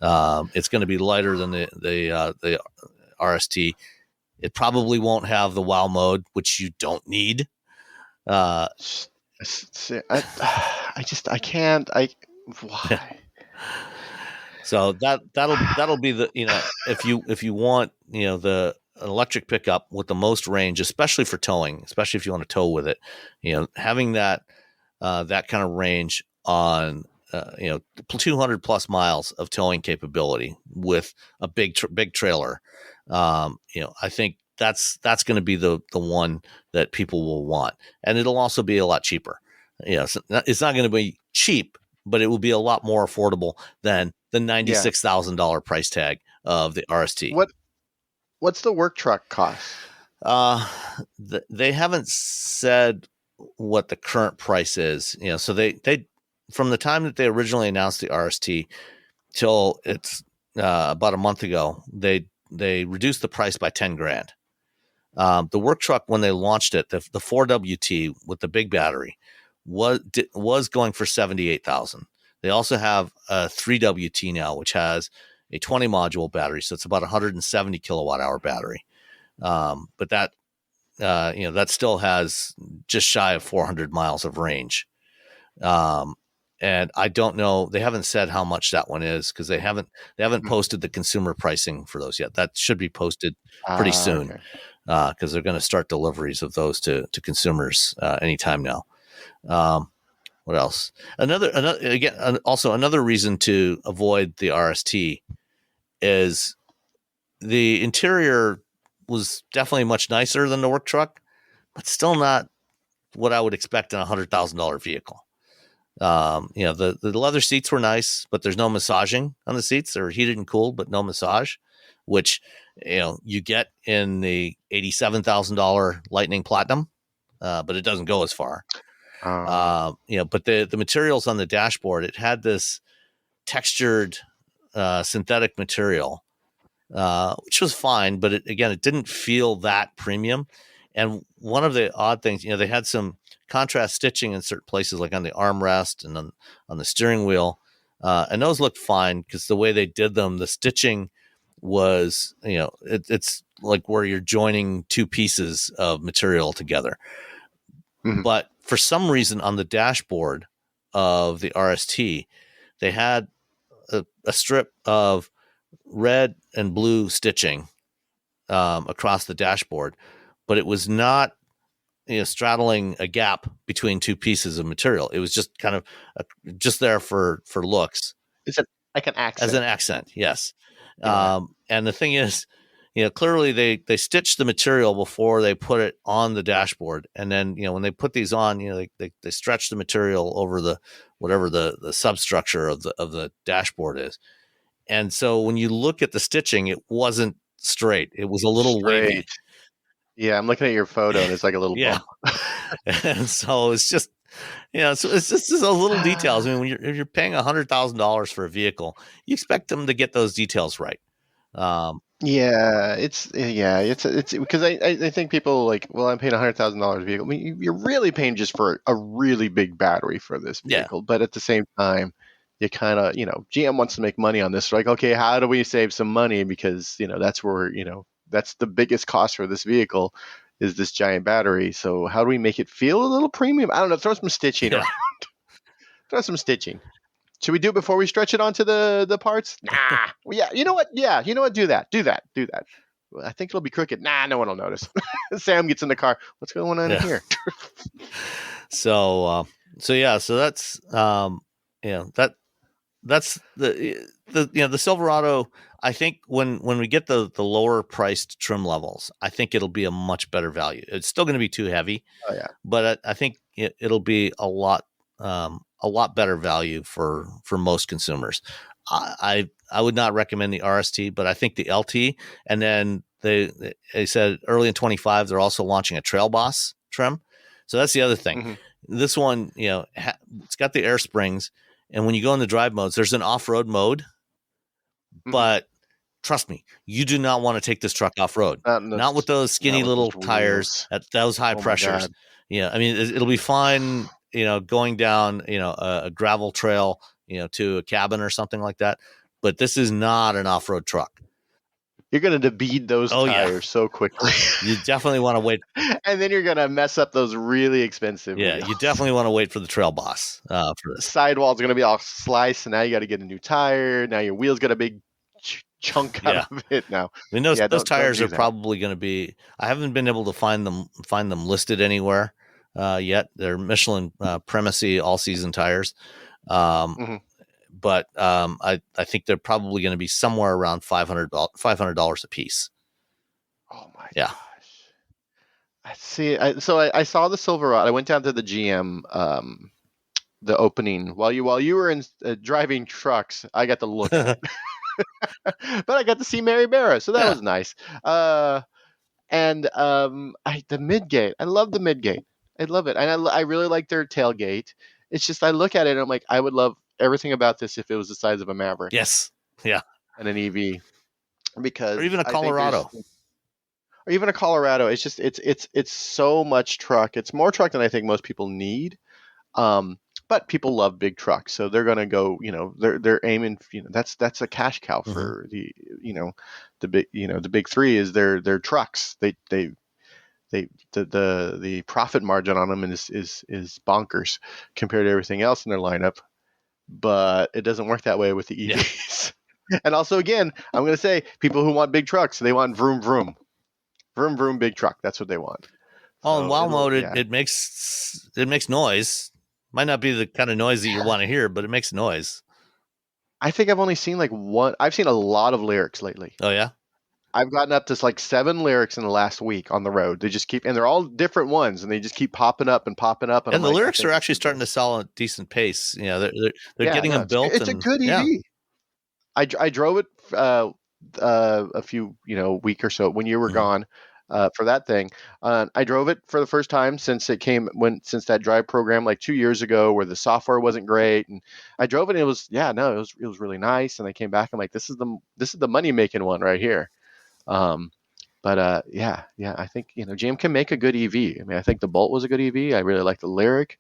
It's going to be lighter than the RST. It probably won't have the WOW mode, which you don't need. I can't. Why? So that'll be the if you want the electric pickup with the most range, especially for towing, especially if you want to tow with it, having that kind of range on 200 plus miles of towing capability with a big trailer, I think that's going to be the one that people will want, and it'll also be a lot cheaper. It's not going to be cheap, but it will be a lot more affordable than the $96,000 price tag of the RST. What's the work truck cost? They haven't said what the current price is. So they from the time that they originally announced the RST till it's about a month ago, they reduced the price by $10,000. The work truck, when they launched it, the 4WT with the big battery was going for $78,000. They also have a 3WT now, which has a 20 module battery, so it's about 170 kilowatt hour battery. But that that still has just shy of 400 miles of range. And I don't know, they haven't said how much that one is, because they haven't posted the consumer pricing for those yet. That should be posted pretty soon, because they're going to start deliveries of those to consumers anytime now. What else? Another reason to avoid the RST is the interior was definitely much nicer than the work truck, but still not what I would expect in a $100,000 vehicle. The leather seats were nice, but there's no massaging on the seats. They're heated and cooled, but no massage, which you get in the $87,000 Lightning Platinum, but it doesn't go as far. But the materials on the dashboard, it had this textured synthetic material, which was fine, but it didn't feel that premium. And one of the odd things, they had some contrast stitching in certain places, like on the armrest and on the steering wheel, and those looked fine because the way they did them, the stitching was, it's like where you're joining two pieces of material together. Mm-hmm. But for some reason on the dashboard of the RST, they had a strip of red and blue stitching across the dashboard, but it was not straddling a gap between two pieces of material. It was just kind of just there for looks. Is it like an accent? As an accent, yes. Yeah. And the thing is, clearly they stitched the material before they put it on the dashboard, and then when they put these on, they stretch the material over the whatever the substructure of the dashboard is. And so when you look at the stitching, it wasn't straight. It was a little wavy. Yeah, I'm looking at your photo, and it's like a little bump. And so it's just Yeah, so it's just those little details. I mean, when if you're paying $100,000 for a vehicle, you expect them to get those details right. Yeah, it's because I think people like, well, I'm paying $100,000 vehicle. I mean, you're really paying just for a really big battery for this Yeah. vehicle, but at the same time, you kind of, GM wants to make money on this. Like, okay, how do we save some money? Because that's where that's the biggest cost for this vehicle is this giant battery. So how do we make it feel a little premium? I don't know. Throw some stitching Yeah. around. Throw some stitching. Should we do it before we stretch it onto the parts? Nah. Well, yeah. You know what? Yeah. You know what? Do that. Well, I think it'll be crooked. Nah, no one will notice. Sam gets in the car. What's going on here? So that's that's the Silverado. I think when we get the lower priced trim levels, I think it'll be a much better value. It's still going to be too heavy. Oh yeah. But I think it'll be a lot better value for most consumers. I would not recommend the RST, but I think the LT, and then they said early in 25 they're also launching a Trail Boss trim. So that's the other thing. Mm-hmm. This one, it's got the air springs, and when you go in the drive modes, there's an off-road mode. Mm-hmm. But trust me, you do not want to take this truck off-road. Not with those skinny little tires at those high pressures. Yeah, I mean, it'll be fine, going down, a gravel trail, to a cabin or something like that. But this is not an off-road truck. You're going to debead those tires so quickly. You definitely want to wait. And then you're going to mess up those really expensive wheels. You definitely want to wait for the Trail Boss for this. Sidewall's going to be all sliced, and now you got to get a new tire. Now your wheel's got a big chunk out of it now. I mean, those tires are probably going to be, I haven't been able to find them listed anywhere yet. They're Michelin Primacy all-season tires. Mm-hmm. But I think they're probably going to be somewhere around $500 a piece. Oh my gosh! I see. I saw the Silverado. I went down to the GM, the opening while you were in driving trucks. I got to look at it, but I got to see Mary Barra, so that was nice. And the midgate. I love the midgate. I love it, and I really like their tailgate. It's just I look at it and I'm like, I would love everything about this if it was the size of a Maverick. Yes. Yeah. And an EV, because or even a Colorado. It's just it's so much truck. It's more truck than I think most people need. But people love big trucks, so they're gonna go. They're aiming. That's a cash cow for the big three is their trucks. The profit margin on them is bonkers compared to everything else in their lineup, but it doesn't work that way with the EVs. Yeah. And also, again, I'm going to say people who want big trucks, they want vroom vroom, vroom vroom big truck. That's what they want. Oh, in WoW mode, it makes noise. Might not be the kind of noise that you want to hear, but it makes noise. I think I've only seen one. I've seen a lot of lyrics lately. Oh yeah. I've gotten up to 7 lyrics in the last week on the road. They just keep, and they're all different ones, and they just keep popping up and popping up. And the lyrics are actually starting to sell at a decent pace. They're getting them built. It's a good EV. Yeah. I drove it a few week or so when you were gone for that thing. I drove it for the first time since that drive program 2 years ago where the software wasn't great, and I drove it. And it was it was really nice. And I came back. I'm like, this is the money making one right here. But I think GM can make a good EV. I mean, I think the Bolt was a good EV. I really like the Lyric.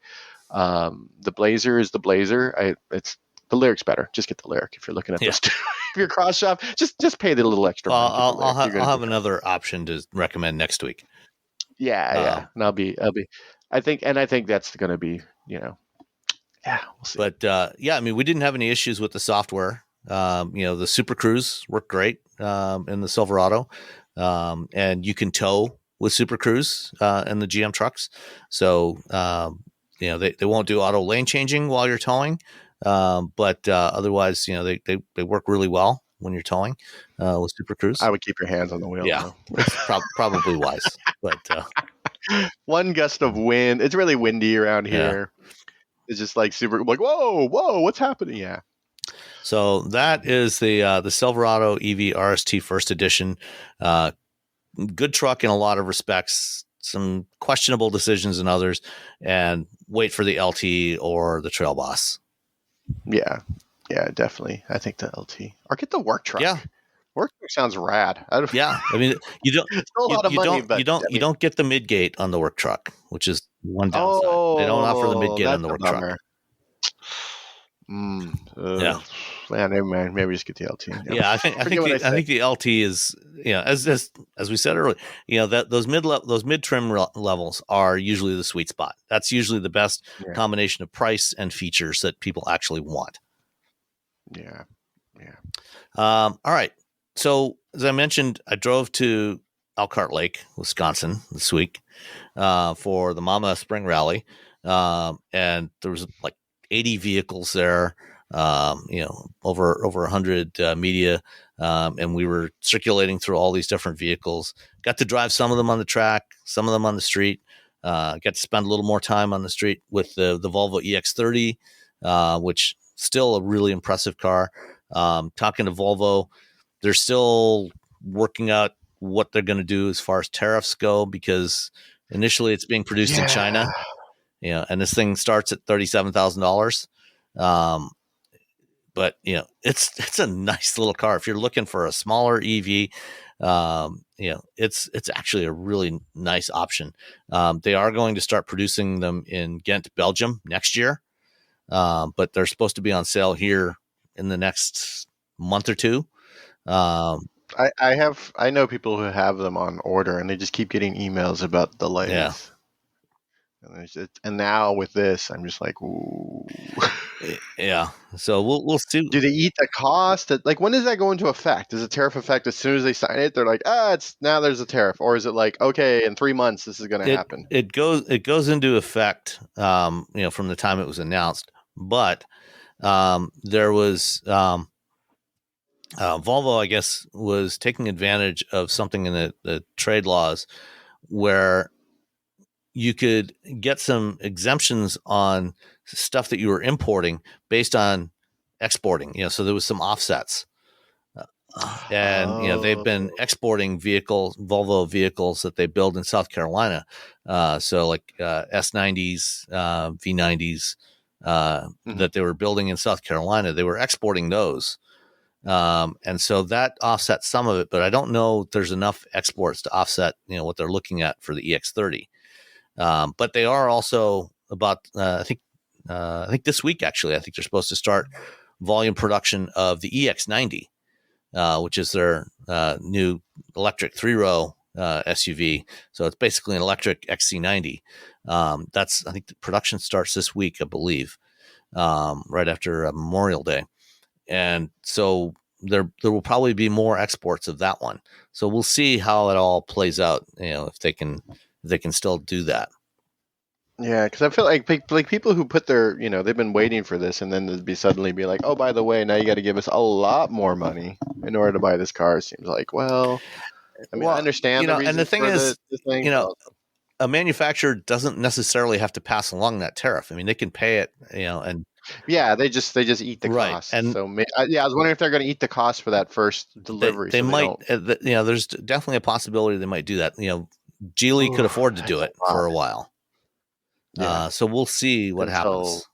The Blazer is the Blazer. It's the Lyric's better. Just get the Lyric if you're looking at those two. If you're cross shop, just pay the little extra. Well, I'll have another option to recommend next week. Yeah, and I'll be. I think that's going to be we'll see. But I mean, we didn't have any issues with the software. The Super Cruise worked great in the Silverado, and you can tow with Super Cruise in the GM trucks. So they won't do auto lane changing while you're towing, but otherwise they work really well when you're towing with Super Cruise. I would keep your hands on the wheel. Yeah, it's probably wise. But one gust of wind. It's really windy around here. It's just super whoa, what's happening? Yeah. So that is the Silverado EV RST First Edition. Good truck in a lot of respects. some questionable decisions in others, and wait for the LT or the Trail Boss. Yeah, definitely. I think the LT or get the work truck. Yeah. Work truck sounds rad. Yeah, I mean, you don't Still a lot of money, but you don't get the midgate on the work truck, which is one downside. They don't offer the midgate on the work truck. Yeah. Yeah, never mind. Maybe just get the LT. Yeah, I think the LT is, as we said earlier, that those mid trim levels are usually the sweet spot. That's usually the best combination of price and features that people actually want. Yeah. All right. So as I mentioned, I drove to Elkhart Lake, Wisconsin this week for the Mama Spring Rally, and there was like 80 vehicles there. Over 100 media, and we were circulating through all these different vehicles. Got to drive some of them on the track, some of them on the street. Got to spend a little more time on the street with the Volvo EX30, which still a really impressive car. Talking to Volvo, they're still working out what they're going to do as far as tariffs go, because initially it's being produced in China, and this thing starts at $37,000. But it's a nice little car. If you're looking for a smaller EV, it's actually a really nice option. They are going to start producing them in Ghent, Belgium next year, but they're supposed to be on sale here in the next month or two. I know people who have them on order, and they just keep getting emails about delays. Yeah. And now with this, I'm just like, ooh. Yeah. So we'll see. Do they eat the cost? Like, when does that go into effect? Does the tariff effect as soon as they sign it? They're like, it's now there's a tariff, or is it like, okay, in 3 months this is going to happen? It goes into effect, from the time it was announced. But there was Volvo, I guess, was taking advantage of something in the trade laws where you could get some exemptions on stuff that you were importing based on exporting. So there was some offsets, and they've been exporting Volvo vehicles that they build in South Carolina. So like S90s, V90s that they were building in South Carolina, they were exporting those. And so that offsets some of it, but I don't know if there's enough exports to offset, what they're looking at for the EX30. But they are also about, I think this week, actually, I think they're supposed to start volume production of the EX90, which is their new electric 3-row SUV. So it's basically an electric XC90. I think the production starts this week, I believe, right after Memorial Day. And so there will probably be more exports of that one. So we'll see how it all plays out, if they can still do that. Yeah, because I feel like people who put their, they've been waiting for this, and then they'd suddenly be like, oh, by the way, now you got to give us a lot more money in order to buy this car. It seems like, I understand the reason and the thing is, the thing, a manufacturer doesn't necessarily have to pass along that tariff. I mean, they can pay it, and yeah, they just eat the cost. And so, I was wondering if they're going to eat the cost for that first delivery. They might. There's definitely a possibility they might do that. Geely could afford to do it for a while. Yeah. So we'll see what happens.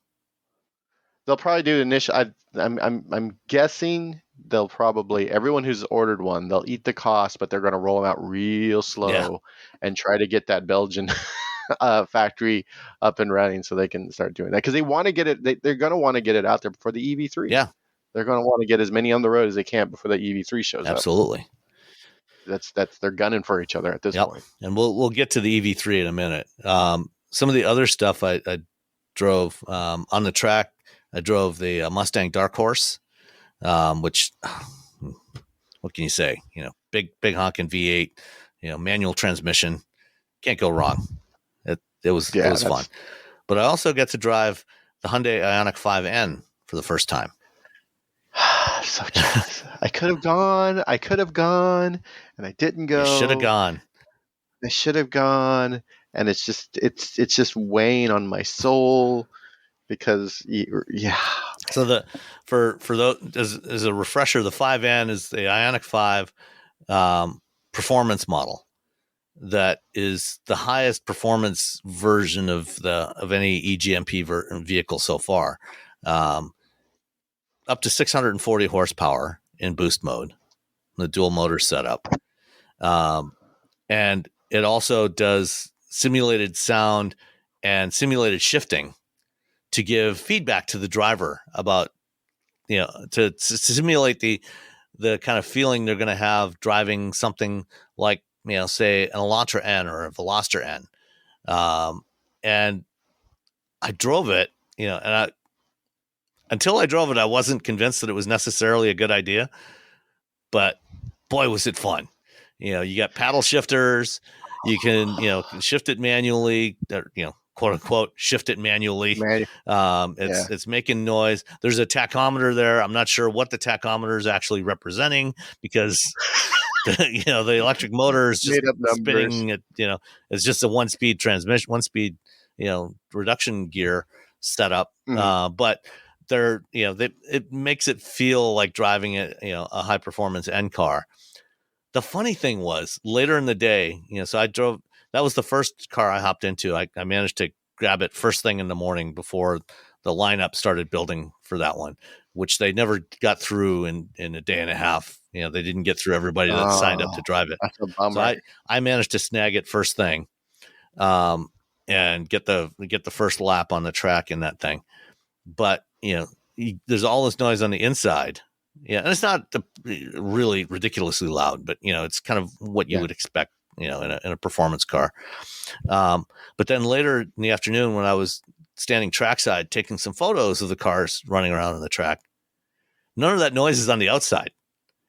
They'll probably do initial. I'm guessing they'll probably, everyone who's ordered one, they'll eat the cost, but they're going to roll them out real slow and try to get that Belgian factory up and running so they can start doing that, because they want to get it. They're going to want to get it out there before the EV3. Yeah, they're going to want to get as many on the road as they can before the EV3 shows up. Absolutely. That's they're gunning for each other at this point. And we'll get to the EV3 in a minute. Some of the other stuff I drove on the track, I drove the Mustang Dark Horse, which, what can you say? Big honking V8, manual transmission, can't go wrong. It was fun. But I also get to drive the Hyundai Ioniq 5N for the first time. So jealous. I could have gone, and I didn't go. You should have gone. I should have gone, and it's just weighing on my soul because So for those, as a refresher, the 5N is the Ioniq 5 performance model, that is the highest performance version of any EGMP vehicle so far. Up to 640 horsepower in boost mode, the dual motor setup. And it also does simulated sound and simulated shifting to give feedback to the driver about, to simulate the kind of feeling they're going to have driving something like, say an Elantra N or a Veloster N. And I drove it, and until I drove it, I wasn't convinced that it was necessarily a good idea, but boy, was it fun. You got paddle shifters, you can, shift it manually, quote unquote, shift it manually. It's making noise. There's a tachometer there. I'm not sure what the tachometer is actually representing because the electric motor is just spinning it, it's just a 1-speed transmission, 1-speed, reduction gear setup. But they're, it makes it feel like driving a high performance N car. The funny thing was later in the day, so that was the first car I hopped into. I managed to grab it first thing in the morning before the lineup started building for that one, which they never got through in a day and a half. They didn't get through everybody that signed up to drive it. That's a bummer. So I managed to snag it first thing, and get the first lap on the track in that thing. But there's all this noise on the inside. Yeah, and it's not really ridiculously loud, but it's kind of what you would expect, in a performance car. But then later in the afternoon, when I was standing trackside taking some photos of the cars running around on the track, none of that noise is on the outside.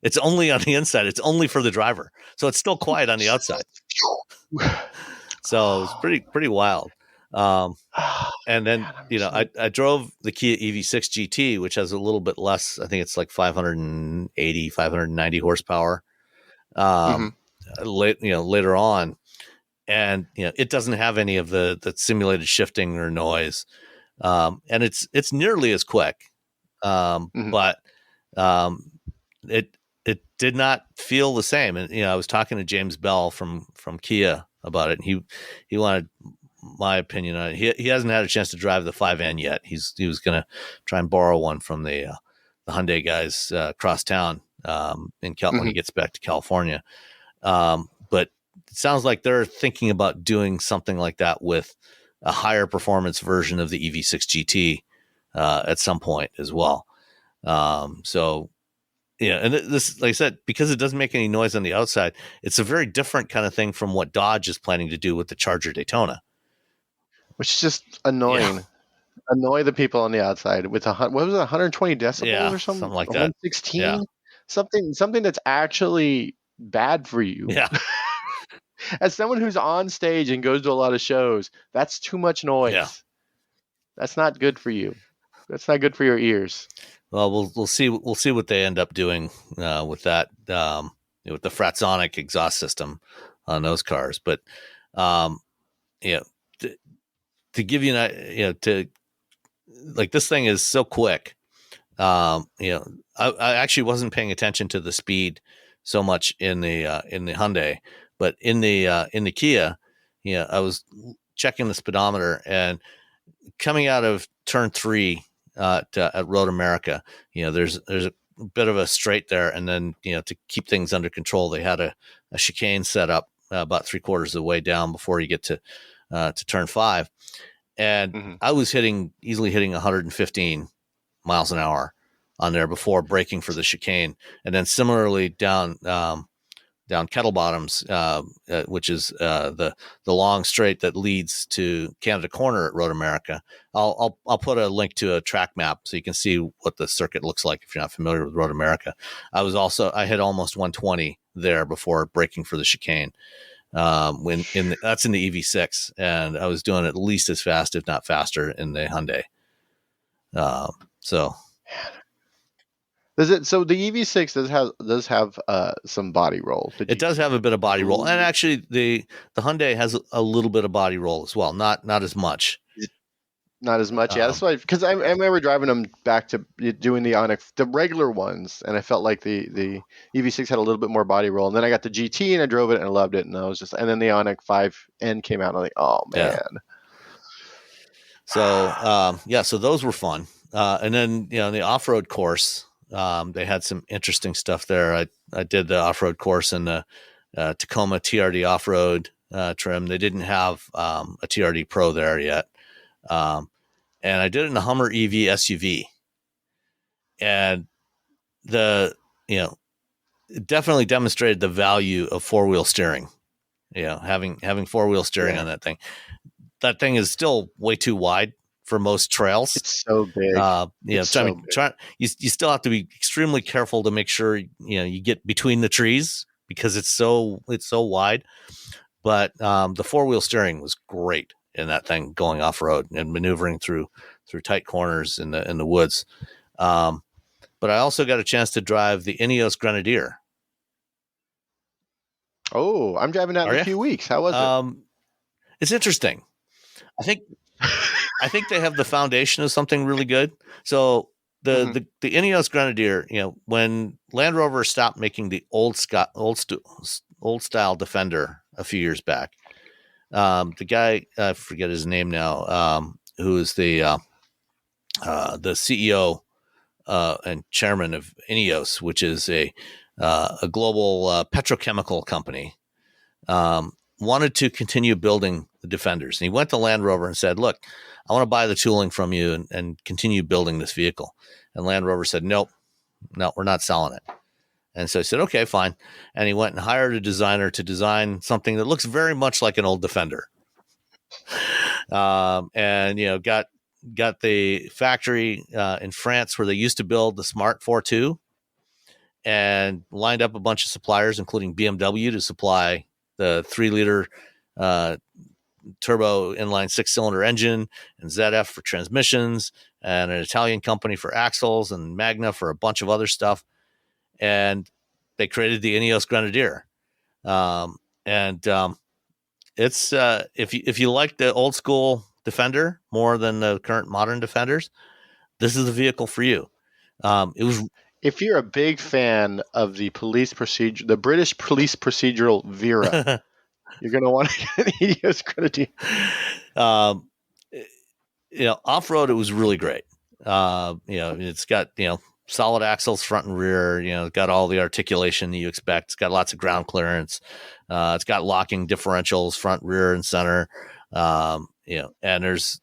It's only on the inside. It's only for the driver, so it's still quiet on the outside. So it's pretty wild. And then, I drove the Kia EV6 GT, which has a little bit less. I think it's like 580, 590 horsepower. Later on, and it doesn't have any of the simulated shifting or noise, and it's nearly as quick, but it did not feel the same. And I was talking to James Bell from Kia about it, and he wanted my opinion on it. He hasn't had a chance to drive the 5N yet. He was going to try and borrow one from the Hyundai guys across town when he gets back to California. But it sounds like they're thinking about doing something like that with a higher performance version of the EV6 GT at some point as well. So, and this, like I said, because it doesn't make any noise on the outside, it's a very different kind of thing from what Dodge is planning to do with the Charger Daytona. Which is just annoying. Yeah. Annoy the people on the outside with 120 decibels or something like that. 116, something that's actually bad for you. Yeah. As someone who's on stage and goes to a lot of shows, that's too much noise. Yeah. That's not good for you. That's not good for your ears. Well, we'll see. We'll see what they end up doing with that, with the Fratsonic exhaust system on those cars. But to give you this thing is so quick. I actually wasn't paying attention to the speed so much in the Hyundai, but in the Kia, I was checking the speedometer, and coming out of turn 3 at Road America, there's a bit of a straight there, and then to keep things under control, they had a chicane set up about 3/4 of the way down before you get to turn 5. And I was easily hitting 115 miles an hour on there before braking for the chicane. And then similarly down Kettle Bottoms, which is the long straight that leads to Canada Corner at Road America. I'll put a link to a track map so you can see what the circuit looks like if you're not familiar with Road America. I hit almost 120 there before braking for the chicane. That's in the EV6, and I was doing at least as fast, if not faster, in the Hyundai. So So the EV6 does have some body roll. It does have a bit of body roll, and actually the Hyundai has a little bit of body roll as well. Not as much. Not as much, yeah. That's why, because I remember driving them back to doing the Onyx, the regular ones, and I felt like the EV6 had a little bit more body roll. And then I got the GT and I drove it and I loved it, and I was just, and then the Onyx 5N came out, and I'm like, oh man. Yeah. So so those were fun. And then the off-road course, they had some interesting stuff there. I did the off-road course in the Tacoma TRD off-road trim. They didn't have a TRD Pro there yet. And I did it in a Hummer EV SUV, and it definitely demonstrated the value of four-wheel steering. Having four-wheel steering on that thing. That thing is still way too wide for most trails. It's so big. You still have to be extremely careful to make sure you get between the trees because it's so wide. But the four-wheel steering was great in that thing going off road and maneuvering through tight corners in the woods. But I also got a chance to drive the Ineos Grenadier. Oh, I'm driving that in a few weeks. How was it? It's interesting. I think they have the foundation of something really good. So the Ineos Grenadier, when Land Rover stopped making the old style Defender a few years back, the guy, I forget his name now, who is the CEO and chairman of Ineos, which is a global petrochemical company, wanted to continue building the Defenders. And he went to Land Rover and said, look, I want to buy the tooling from you and continue building this vehicle. And Land Rover said, nope, no, we're not selling it. And so he said, okay, fine. And he went and hired a designer to design something that looks very much like an old Defender. And, got the factory in France where they used to build the Smart 4.2 and lined up a bunch of suppliers, including BMW, to supply the 3-liter turbo inline 6-cylinder engine, and ZF for transmissions, and an Italian company for axles, and Magna for a bunch of other stuff. And they created the Ineos Grenadier. It's if you like the old school Defender more than the current modern Defenders, this is the vehicle for you. If you're a big fan of the the British police procedural Vera, you're going to want to get an Ineos Grenadier. Off-road, it was really great. It's got, solid axles front and rear, it's got all the articulation that you expect. It's got lots of ground clearance. It's got locking differentials, front, rear, and center. And there's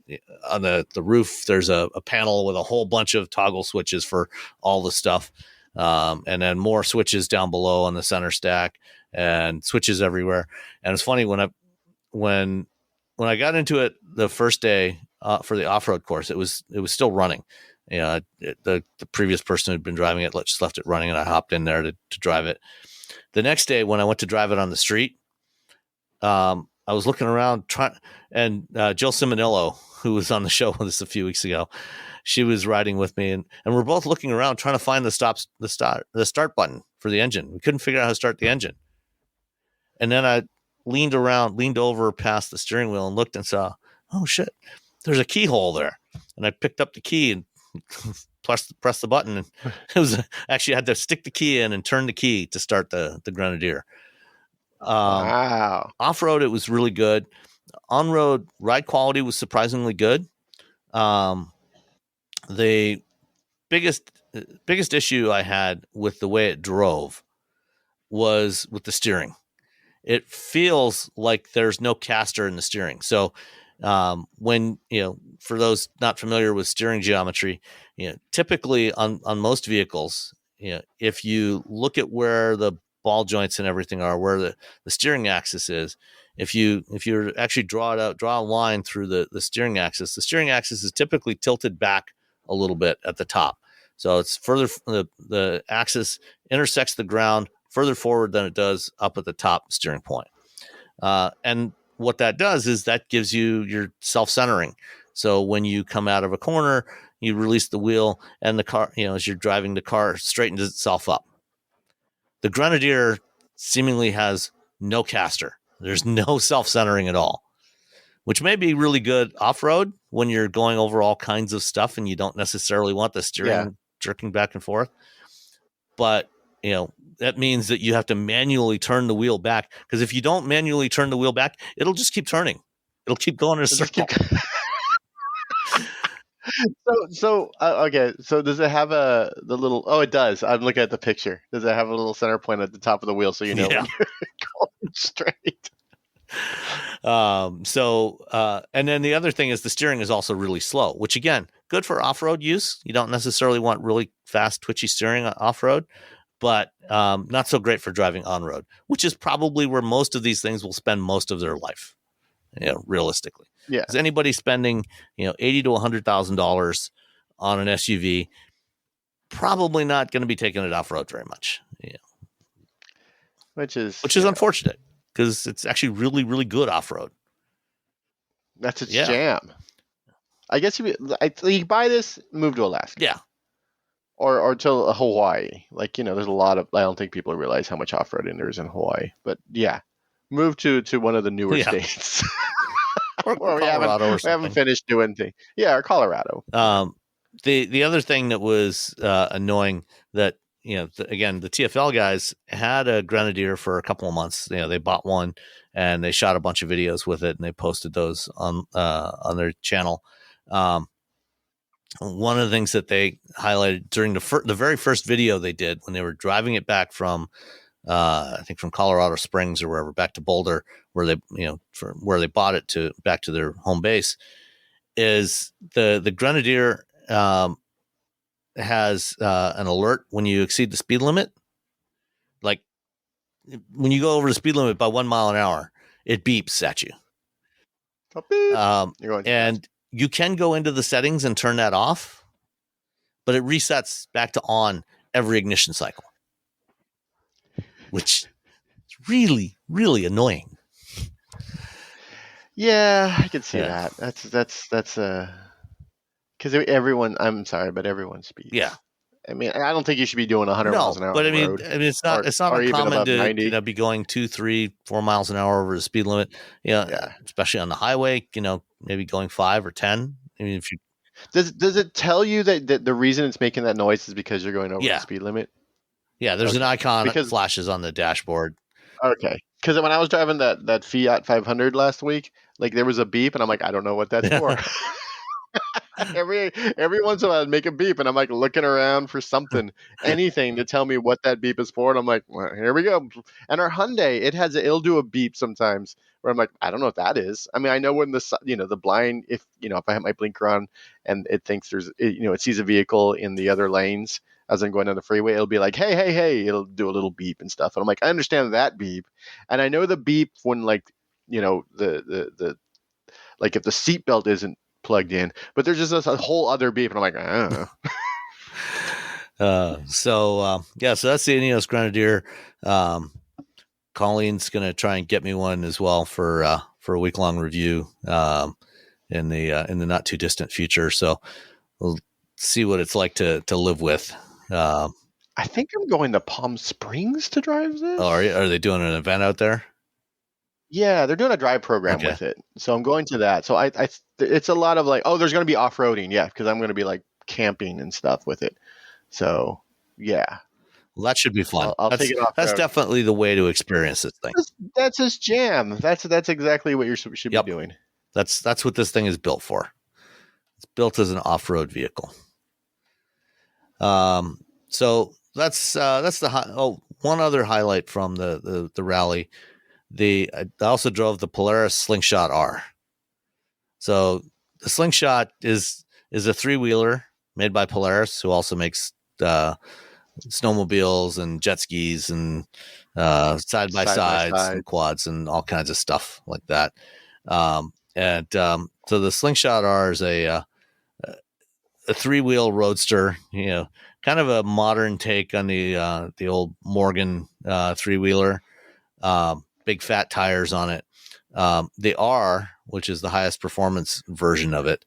on the roof, there's a panel with a whole bunch of toggle switches for all the stuff. And then more switches down below on the center stack and switches everywhere. And it's funny when I got into it the first day for the off-road course, it was still running. The previous person who'd been driving it just left it running, and I hopped in there to drive it. The next day when I went to drive it on the street, I was looking around and Jill Simonillo, who was on the show with us a few weeks ago, she was riding with me, and we're both looking around trying to find the start button for the engine. We couldn't figure out how to start the engine. And then I leaned over past the steering wheel and looked and saw, oh shit, there's a keyhole there. And I picked up the key and pressed the button, and it was actually I had to stick the key in and turn the key to start the Grenadier. Wow. Off-road, it was really good. On-road, ride quality was surprisingly good. The biggest issue I had with the way it drove was with the steering. It feels like there's no caster in the steering. So when, for those not familiar with steering geometry, typically on most vehicles, if you look at where the ball joints and everything are, where the steering axis is, if you actually draw a line through the steering axis is typically tilted back a little bit at the top. So it's further, the axis intersects the ground further forward than it does up at the top steering point. And what that does is that gives you your self-centering. So when you come out of a corner, you release the wheel, and the car, as you're driving, the car straightens itself up. The Grenadier seemingly has no caster. There's no self-centering at all, which may be really good off-road when you're going over all kinds of stuff and you don't necessarily want the steering jerking back and forth. But, that means that you have to manually turn the wheel back, because if you don't manually turn the wheel back, it'll just keep turning. It'll keep going in a circle. Okay. So does it have the little? Oh, it does. I'm looking at the picture. Does it have a little center point at the top of the wheel so you know when you're going straight? And then the other thing is the steering is also really slow, which again, good for off-road use. You don't necessarily want really fast, twitchy steering off-road, but not so great for driving on-road, which is probably where most of these things will spend most of their life, realistically. Yeah. Is anybody spending, $80,000 to $100,000 on an SUV? Probably not going to be taking it off-road very much. Which is unfortunate, because it's actually really, really good off-road. That's its jam. I guess you buy this, move to Alaska. Yeah. Or to Hawaii. There's a lot of, I don't think people realize how much off-roading there is in Hawaii. But yeah, move to one of the newer states. or Colorado or something. We haven't finished doing things. Yeah, or Colorado. The other thing that was annoying that, again, the TFL guys had a Grenadier for a couple of months. They bought one and they shot a bunch of videos with it and they posted those on their channel. One of the things that they highlighted during the very first video they did when they were driving it back from, I think from Colorado Springs or wherever, back to Boulder, where they, where they bought it back to their home base, is the Grenadier has an alert when you exceed the speed limit. Like when you go over the speed limit by 1 mile an hour, it beeps at you. And you can go into the settings and turn that off, but it resets back to on every ignition cycle, which is really, really annoying. Yeah, I can see that. That's because everyone. I'm sorry, but everyone speeds. Yeah. I mean, I don't think you should be doing 100 miles an hour. But on the road, it's not uncommon to be going 2, 3, 4 miles an hour over the speed limit. Especially on the highway. Maybe going 5 or 10. I mean, if you does it tell you that the reason it's making that noise is because you're going over the speed limit? Yeah, there's an icon that flashes on the dashboard. Okay, because when I was driving that Fiat 500 last week, there was a beep, and I'm like, I don't know what that's for. every once in a while I'd make a beep, and I'm looking around for something, anything to tell me what that beep is for, and I'm like, well, here we go. And our Hyundai, it'll do a beep sometimes where I'm like, I don't know what that is. I mean, I know when the blind, if I have my blinker on and it thinks it sees a vehicle in the other lanes as I'm going down the freeway, it'll be like, hey, it'll do a little beep and stuff, and I'm like, I understand that beep, and I know the beep when the if the seatbelt isn't plugged in, but there's just a whole other beep, and I'm like, I don't know. So that's the Ineos Grenadier. Colleen's gonna try and get me one as well for a week-long review in the not too distant future. So we'll see what it's like to live with. I think I'm going to Palm Springs to drive this. Oh, are they doing an event out there? Yeah, they're doing a drive program with it. So I'm going to that. So it's a lot of there's going to be off-roading. Yeah, because I'm going to be camping and stuff with it. So yeah. Well, that should be fun. I'll take it off. That's definitely the way to experience this thing. That's his jam. That's exactly what you should be doing. That's what this thing is built for. It's built as an off-road vehicle. So that's one other highlight from the rally. I also drove the Polaris Slingshot R. So the Slingshot is a 3-wheeler made by Polaris, who also makes snowmobiles and jet skis and side by sides and quads and all kinds of stuff like that. So the Slingshot R is a 3-wheel roadster, kind of a modern take on the old Morgan 3-wheeler. Big fat tires on it. The R, which is the highest performance version of it,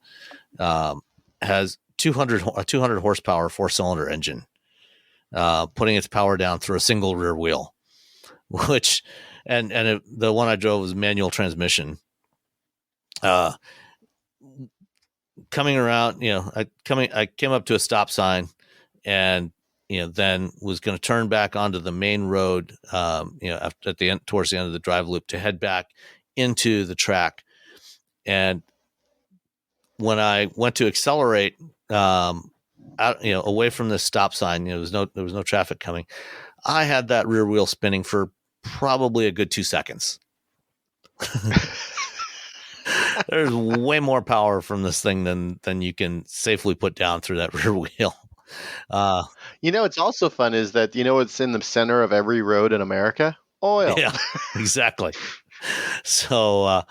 has 200 horsepower 4-cylinder engine, putting its power down through a single rear wheel, the one I drove was manual transmission. Uh, Coming around, I came up to a stop sign, and then was going to turn back onto the main road, at the end, towards the end of the drive loop, to head back into the track. And when I went to accelerate, away from the stop sign, there was no traffic coming. I had that rear wheel spinning for probably a good 2 seconds. There's way more power from this thing than you can safely put down through that rear wheel. It's also fun is that what's in the center of every road in America? Oil. Yeah, exactly. So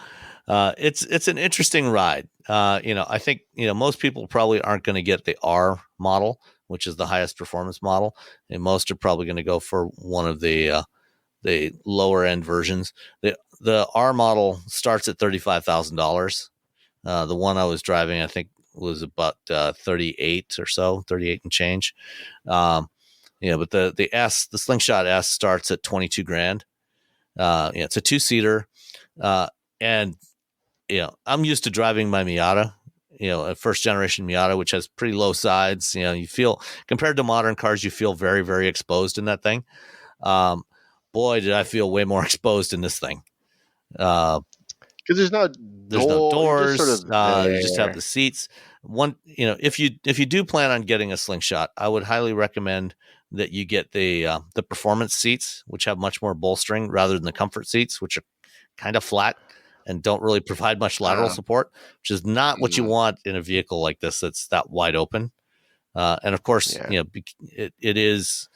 it's an interesting ride. I think most people probably aren't going to get the R model, which is the highest performance model, and most are probably going to go for one of the lower end versions. The R model starts at $35,000. The one I was driving, I think, was about 38 or so, 38 and change. But the Slingshot S starts at 22 grand. It's a 2-seater, and I'm used to driving my Miata, a first generation Miata, which has pretty low sides. You feel, compared to modern cars, you feel very, very exposed in that thing. Boy, did I feel way more exposed in this thing. Because there's no doors. Just sort of you just have the seats. If you do plan on getting a Slingshot, I would highly recommend that you get the performance seats, which have much more bolstering, rather than the comfort seats, which are kind of flat and don't really provide much lateral support, which is not what you want in a vehicle like this that's that wide open. And of course, it is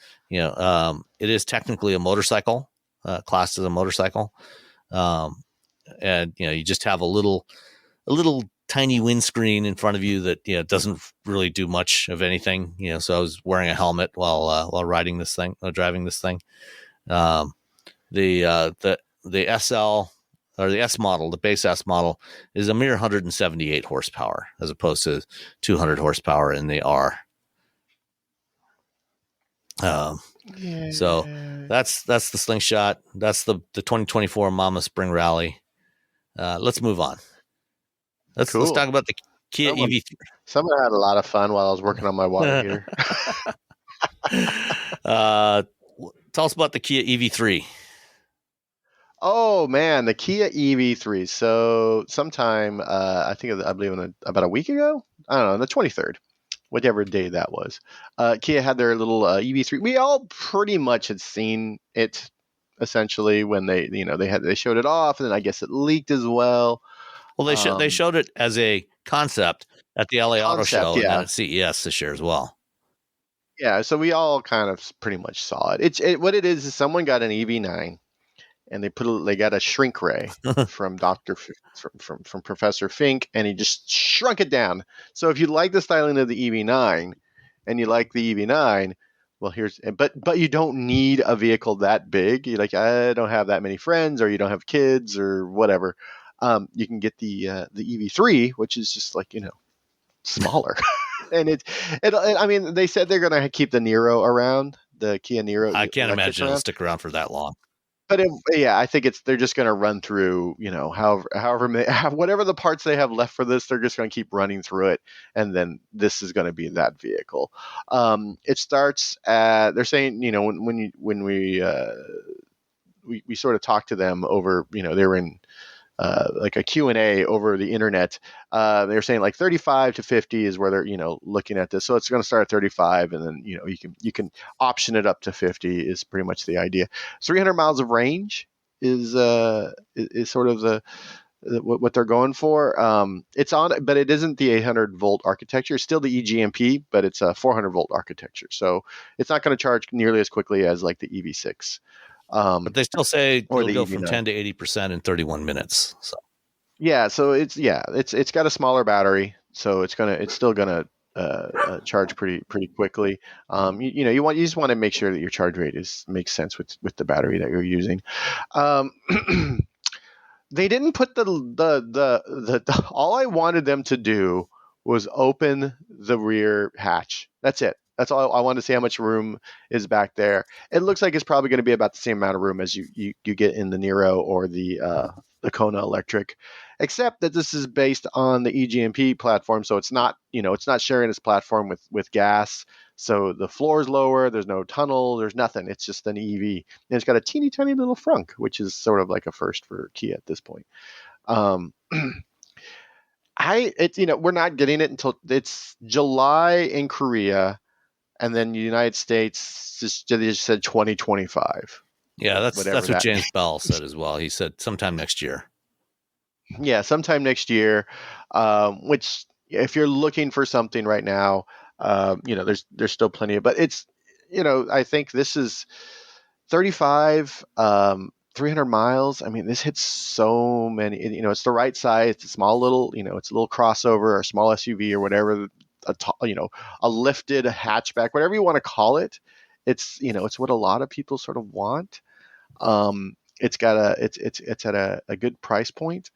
technically a motorcycle, classed as a motorcycle. And you just have a little tiny windscreen in front of you that doesn't really do much of anything. So I was wearing a helmet while driving this thing. The SL, or the S model, the base S model, is a mere 178 horsepower as opposed to 200 horsepower in the R. So that's the Slingshot. That's the 2024 Mama Spring Rally. Let's move on. Let's talk about the Kia EV3. Someone had a lot of fun while I was working on my water heater. Tell us about the Kia EV3. Oh man, the Kia EV3. So sometime, I believe about a week ago, I don't know, the 23rd, whatever day that was, Kia had their little EV3. We all pretty much had seen it, essentially, when they showed it off, and then I guess it leaked as well. Well, they showed it as a concept at the LA Auto Show, and then at CES this year as well. Yeah, so we all kind of pretty much saw it. What it is someone got an EV9, and they got a shrink ray from from Professor Fink, and he just shrunk it down. So if you like the styling of the EV9 and you like the EV9, well, but you don't need a vehicle that big. You're like, I don't have that many friends, or you don't have kids, or whatever. You can get the EV3, which is just like, smaller. And I mean, they said they're going to keep the Niro around, the Kia Niro. I can't imagine it'll stick around for that long. But I think they're just going to run through, whatever the parts they have left for this, they're just going to keep running through it, and then this is going to be that vehicle. It starts at, they're saying, when we sort of talked to them over, they were in like a Q&A over the internet. They're saying like 35 to 50 is where they're looking at this. So it's going to start at 35, and then you can option it up to 50 is pretty much the idea. 300 miles of range is sort of what they're going for. It's on, but it isn't the 800 volt architecture. It's still the eGMP, but it's a 400 volt architecture. So it's not going to charge nearly as quickly as like the EV6. But they still say it'll go from 10 to 80% in 31 minutes. So yeah, so it's got a smaller battery, so it's still gonna charge pretty quickly. You just want to make sure that your charge rate makes sense with the battery that you're using. They didn't put the all I wanted them to do was open the rear hatch. That's it. That's all I wanted to see, how much room is back there. It looks like it's probably going to be about the same amount of room as you get in the Niro or the the Kona Electric, except that this is based on the eGMP platform, so it's not it's not sharing its platform with gas. So the floor is lower. There's no tunnel. There's nothing. It's just an EV, and it's got a teeny tiny little frunk, which is sort of like a first for Kia at this point. Um, we're not getting it until it's July in Korea, and then the United States they just said 2025. Yeah, that's whatever what that James Bell said as well. He said sometime next year. Yeah, sometime next year. Which, if you're looking for something right now, there's still plenty of. But it's, I think this is 35, 300 miles. I mean, this hits so many. It's the right size. It's a small little, it's a little crossover or a small SUV or whatever. A lifted hatchback, whatever you want to call it. It's what a lot of people sort of want. It's at a good price point,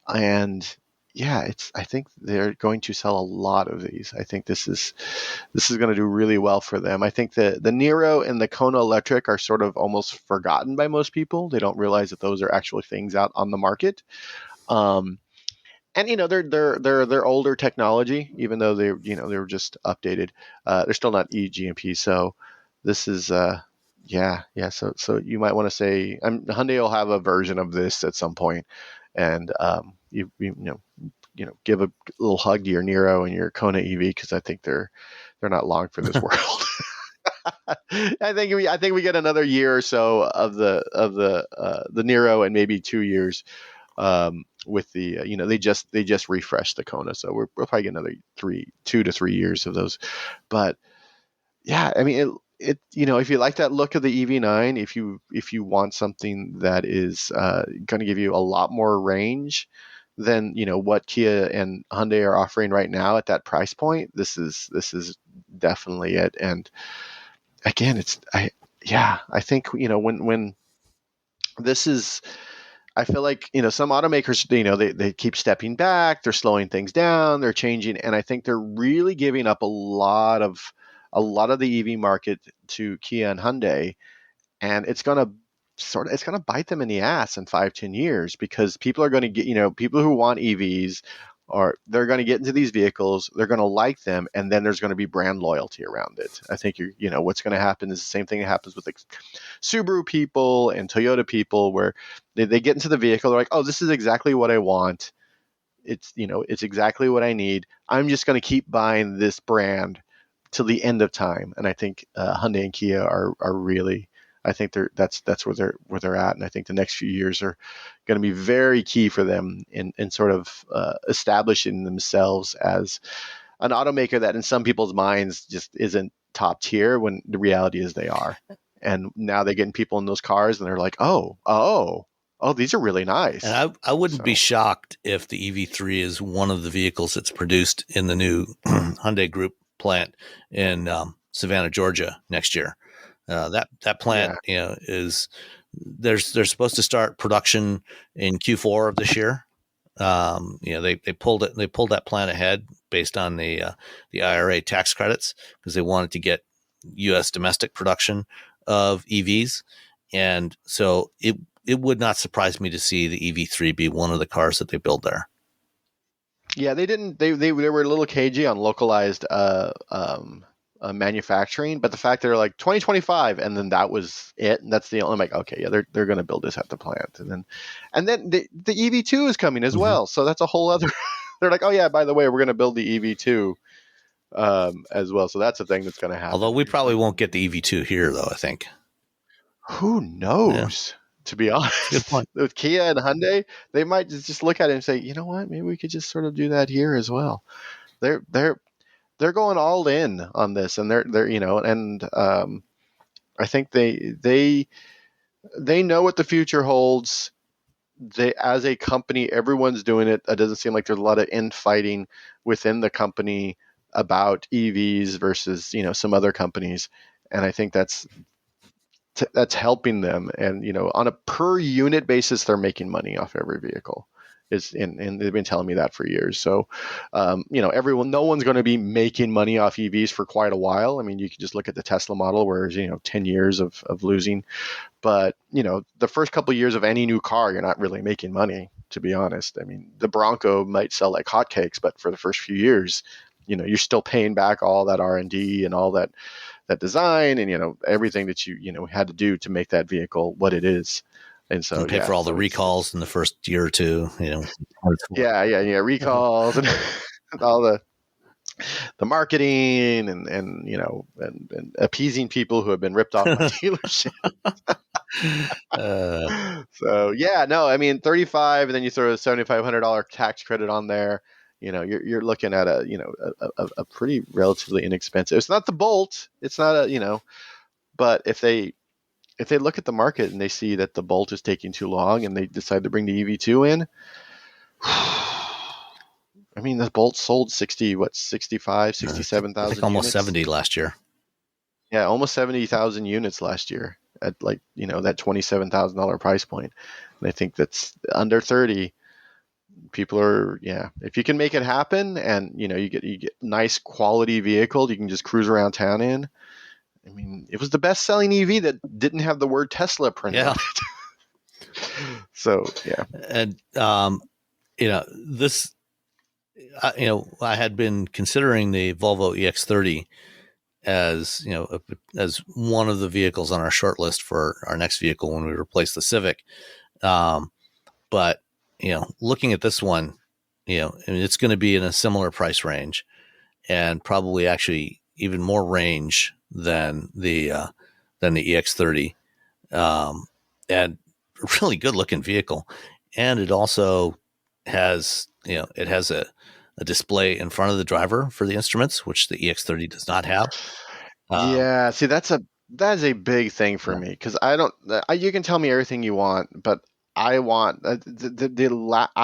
and yeah, I think they're going to sell a lot of these. I think this is going to do really well for them. I think the Niro and the Kona Electric are sort of almost forgotten by most people. They don't realize that those are actually things out on the market. And they're older technology, even though they were just updated. They're still not eGMP, so this is yeah. So you might want to say Hyundai will have a version of this at some point, and give a little hug to your Niro and your Kona EV, because I think they're not long for this world. I think we get another year or so of the Niro, and maybe 2 years with the they just refreshed the Kona, so we'll probably get another 2 to 3 years of those. But yeah, I mean it if you like that look of the EV9, if you want something that is going to give you a lot more range than what Kia and Hyundai are offering right now at that price point, this is definitely it. And again, I think when this is, I feel like some automakers they keep stepping back, they're slowing things down, they're changing, and I think they're really giving up a lot of the EV market to Kia and Hyundai, and it's going to bite them in the ass in 5-10 years, because people are going to get people who want EVs, or they're going to get into these vehicles, they're going to like them, and then there's going to be brand loyalty around it. I think what's going to happen is the same thing that happens with the Subaru people and Toyota people, where they get into the vehicle, they're like, oh, this is exactly what I want. It's it's exactly what I need. I'm just going to keep buying this brand till the end of time. And I think Hyundai and Kia are really, I think that's where they're at, and I think the next few years are going to be very key for them in sort of establishing themselves as an automaker that in some people's minds just isn't top tier, when the reality is they are. And now they're getting people in those cars, and they're like, oh, these are really nice. And I wouldn't be shocked if the EV3 is one of the vehicles that's produced in the new Hyundai Group plant in Savannah, Georgia next year. That plant, is they're supposed to start production in Q4 of this year. They pulled that plant ahead based on the IRA tax credits, because they wanted to get U.S. domestic production of EVs, and so it would not surprise me to see the EV3 be one of the cars that they build there. Yeah, they didn't. They were a little cagey on localized manufacturing, but the fact they're like 2025, and then that was it. And that's the only, I'm like, okay, yeah, they're going to build this at the plant, and then the EV2 is coming as well. So that's a whole other. They're like, oh yeah, by the way, we're going to build the EV2 as well. So that's a thing that's going to happen. Although we probably won't get the EV2 here, though. I think. Who knows? Yeah. To be honest, good point. With Kia and Hyundai, they might just look at it and say, you know what, maybe we could just sort of do that here as well. They're going all in on this, and they're and I think they know what the future holds. They, as a company, everyone's doing it. It doesn't seem like there's a lot of infighting within the company about EVs versus some other companies, and I think that's helping them. And on a per unit basis, they're making money off every vehicle, And they've been telling me that for years. So, no one's going to be making money off EVs for quite a while. I mean, you can just look at the Tesla model, where 10 years of losing. But the first couple of years of any new car, you're not really making money, to be honest. I mean, the Bronco might sell like hotcakes, but for the first few years, you're still paying back all that R&D and all that design and everything that you had to do to make that vehicle what it is. And so pay for all the recalls in the first year or two, Yeah, recalls and all the marketing and appeasing people who have been ripped off by dealerships. So yeah, no, I mean 35, and then you throw a $7,500 tax credit on there. You're looking at a pretty relatively inexpensive. It's not the Bolt. It's not but if they look at the market and they see that the Bolt is taking too long and they decide to bring the EV2 in, I mean, the Bolt sold 67,000 almost units. 70 last year. Yeah, almost 70,000 units last year at that $27,000 price point. And I think that's under 30. People are, if you can make it happen and, you get nice quality vehicle you can just cruise around town in. I mean, it was the best selling EV that didn't have the word Tesla printed on it. So, yeah. And, this, I had been considering the Volvo EX30 as, as one of the vehicles on our short list for our next vehicle when we replace the Civic. But, looking at this one, it's going to be in a similar price range and probably actually even more range than the EX30, and really good looking vehicle. And it also has, it has a display in front of the driver for the instruments, which the EX30 does not have. Yeah. See, that is a big thing for me. 'Cause you can tell me everything you want, but I want I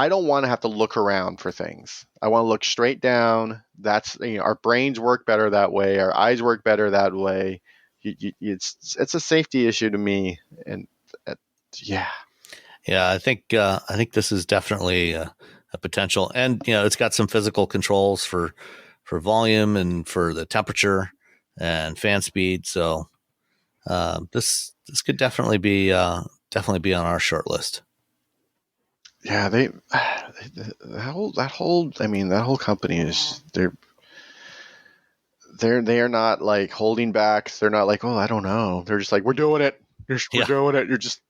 don't want to have to look around for things. I want to look straight down. That's our brains work better that way. Our eyes work better that way. It's a safety issue to me, and yeah. I think this is definitely a potential, and it's got some physical controls for volume and for the temperature and fan speed. So this could definitely be on our short list. Yeah, that whole company is they are not like holding back. They're not like, oh, I don't know. They're just like, we're doing it. We're doing it. You're just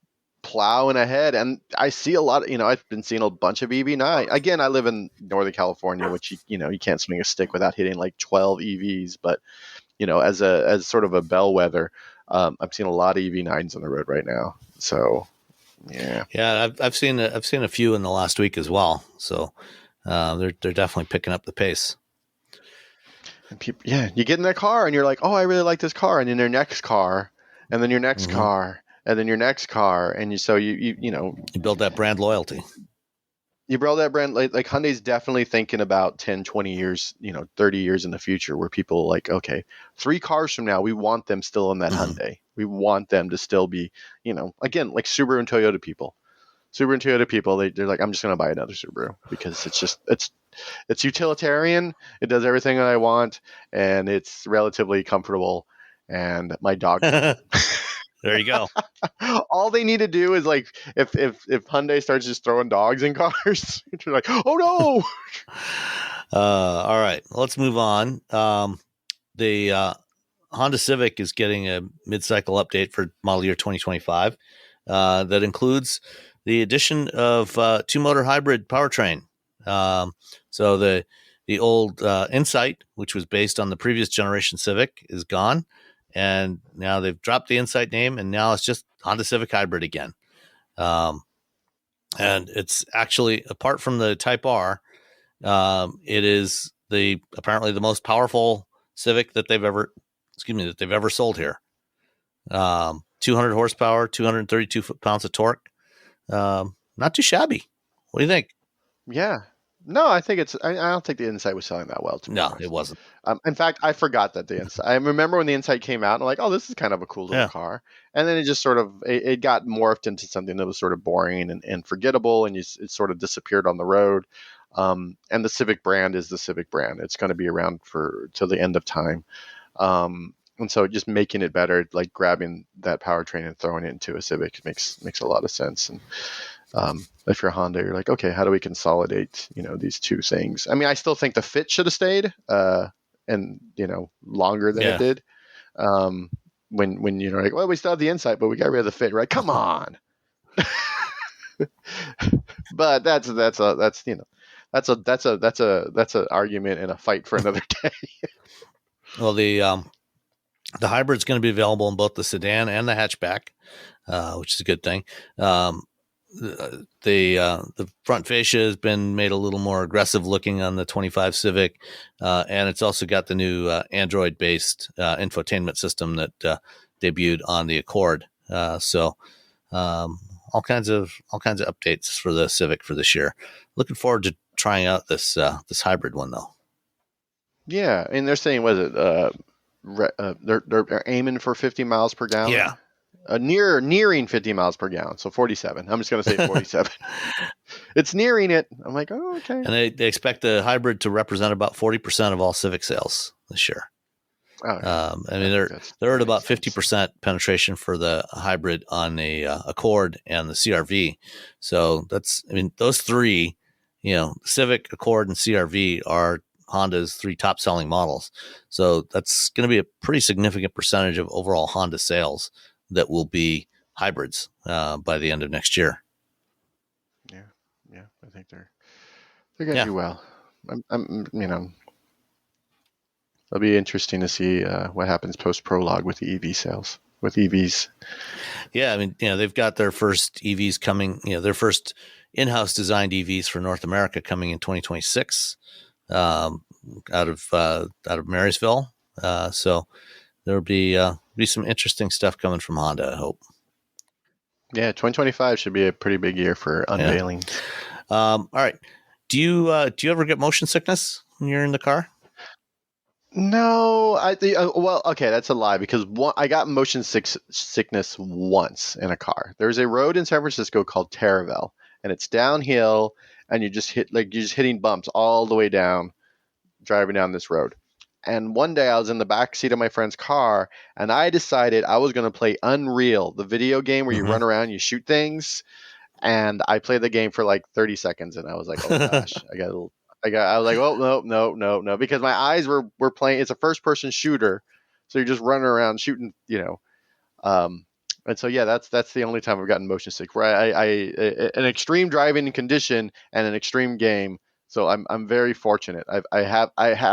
plowing ahead. And I see a lot of, I've been seeing a bunch of EV now. Again, I live in Northern California, which you can't swing a stick without hitting like 12 EVs. But as sort of a bellwether, I'm seeing a lot of EV9s on the road right now. So. Yeah, I've seen a few in the last week as well. So they're definitely picking up the pace. And people, you get in that car and you're like, oh, I really like this car, and then your next car, and then your next car, and then your next car, and you build that brand loyalty. You build that brand like Hyundai's definitely thinking about 10, 20 years, 30 years in the future, where people are like, okay, 3 cars from now, we want them still in that Hyundai. We want them to still be, again, like Subaru and Toyota people. Subaru and Toyota people, they're like, I'm just going to buy another Subaru because it's utilitarian. It does everything that I want, and it's relatively comfortable. And my dog. There you go. All they need to do is like if Hyundai starts just throwing dogs in cars, you're like, oh no. All right, let's move on. The Honda Civic is getting a mid-cycle update for model year 2025 that includes the addition of 2-motor hybrid powertrain. So the old Insight, which was based on the previous generation Civic, is gone. And now they've dropped the Insight name, and now it's just Honda Civic Hybrid again. And it's actually, apart from the Type R, it is apparently the most powerful Civic that they've ever sold here. 200 horsepower, 232 foot-pounds of torque. Not too shabby. What do you think? Yeah. No, I think it's. I don't think the Insight was selling that well, to be No, it honest. wasn't. In fact, I forgot that the Insight. I remember when the Insight came out, and I'm like, oh, this is kind of a cool little Yeah. car. And then it just sort of it got morphed into something that was sort of boring and forgettable, and it sort of disappeared on the road. And the Civic brand is the Civic brand. It's going to be around for till the end of time. And so just making it better, like grabbing that powertrain and throwing it into a Civic makes a lot of sense. And if you're Honda, you're like, okay, how do we consolidate, these two things? I mean, I still think the fit should have stayed, and longer than it Yeah. did. When you're like, well, we still have the Insight, but we got rid of the fit, right? Come on. But that's a argument and a fight for another day. Well, the hybrid's going to be available in both the sedan and the hatchback, which is a good thing. The front fascia has been made a little more aggressive looking on the 25 Civic, and it's also got the new Android-based infotainment system that debuted on the Accord. So all kinds of updates for the Civic for this year. Looking forward to trying out this hybrid one though. Yeah, and they're saying, was it? They're aiming for 50 miles per gallon. Yeah. Nearing 50 miles per gallon, so 47. I'm just going to say 47. It's nearing it. I'm like, oh, okay. And they expect the hybrid to represent about 40% of all Civic sales this year. Oh, I mean, they're at about 50% penetration for the hybrid on the Accord and the CRV. So those three, Civic, Accord, and CRV are Honda's three top selling models. So that's going to be a pretty significant percentage of overall Honda sales that will be hybrids by the end of next year. Yeah, I think they're going to do well. It'll be interesting to see what happens post Prologue with the EV sales, with EVs. Yeah, I mean, they've got their first EVs coming. Their first in-house designed EVs for North America coming in 2026 out of Marysville. So there'll be some interesting stuff coming from Honda, I hope. Yeah, 2025 should be a pretty big year for unveiling. Yeah. All right. Do you ever get motion sickness when you're in the car? No, I think. Well, okay, that's a lie because I got motion sickness once in a car. There's a road in San Francisco called Taravel, and it's downhill, and you're just hitting bumps all the way down, driving down this road. And one day I was in the back seat of my friend's car, and I decided I was going to play Unreal, the video game where you run around, you shoot things. And I played the game for like 30 seconds, and I was like, oh gosh, I was like, oh no, because my eyes were playing. It's a first person shooter, so you're just running around shooting, and so yeah, that's the only time I've gotten motion sick. Where an extreme driving condition and an extreme game. So I'm very fortunate. I have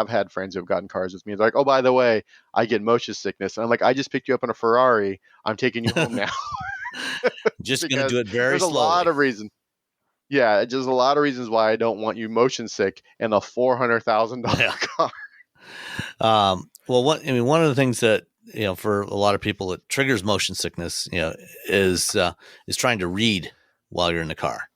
had friends who have gotten cars with me. They're like, oh, by the way, I get motion sickness, and I'm like, I just picked you up in a Ferrari. I'm taking you home now. Just going to do it very slowly. There's a lot of reasons. Yeah, just a lot of reasons why I don't want you motion sick in a $400,000 car. Well, one of the things that for a lot of people that triggers motion sickness, is trying to read while you're in the car.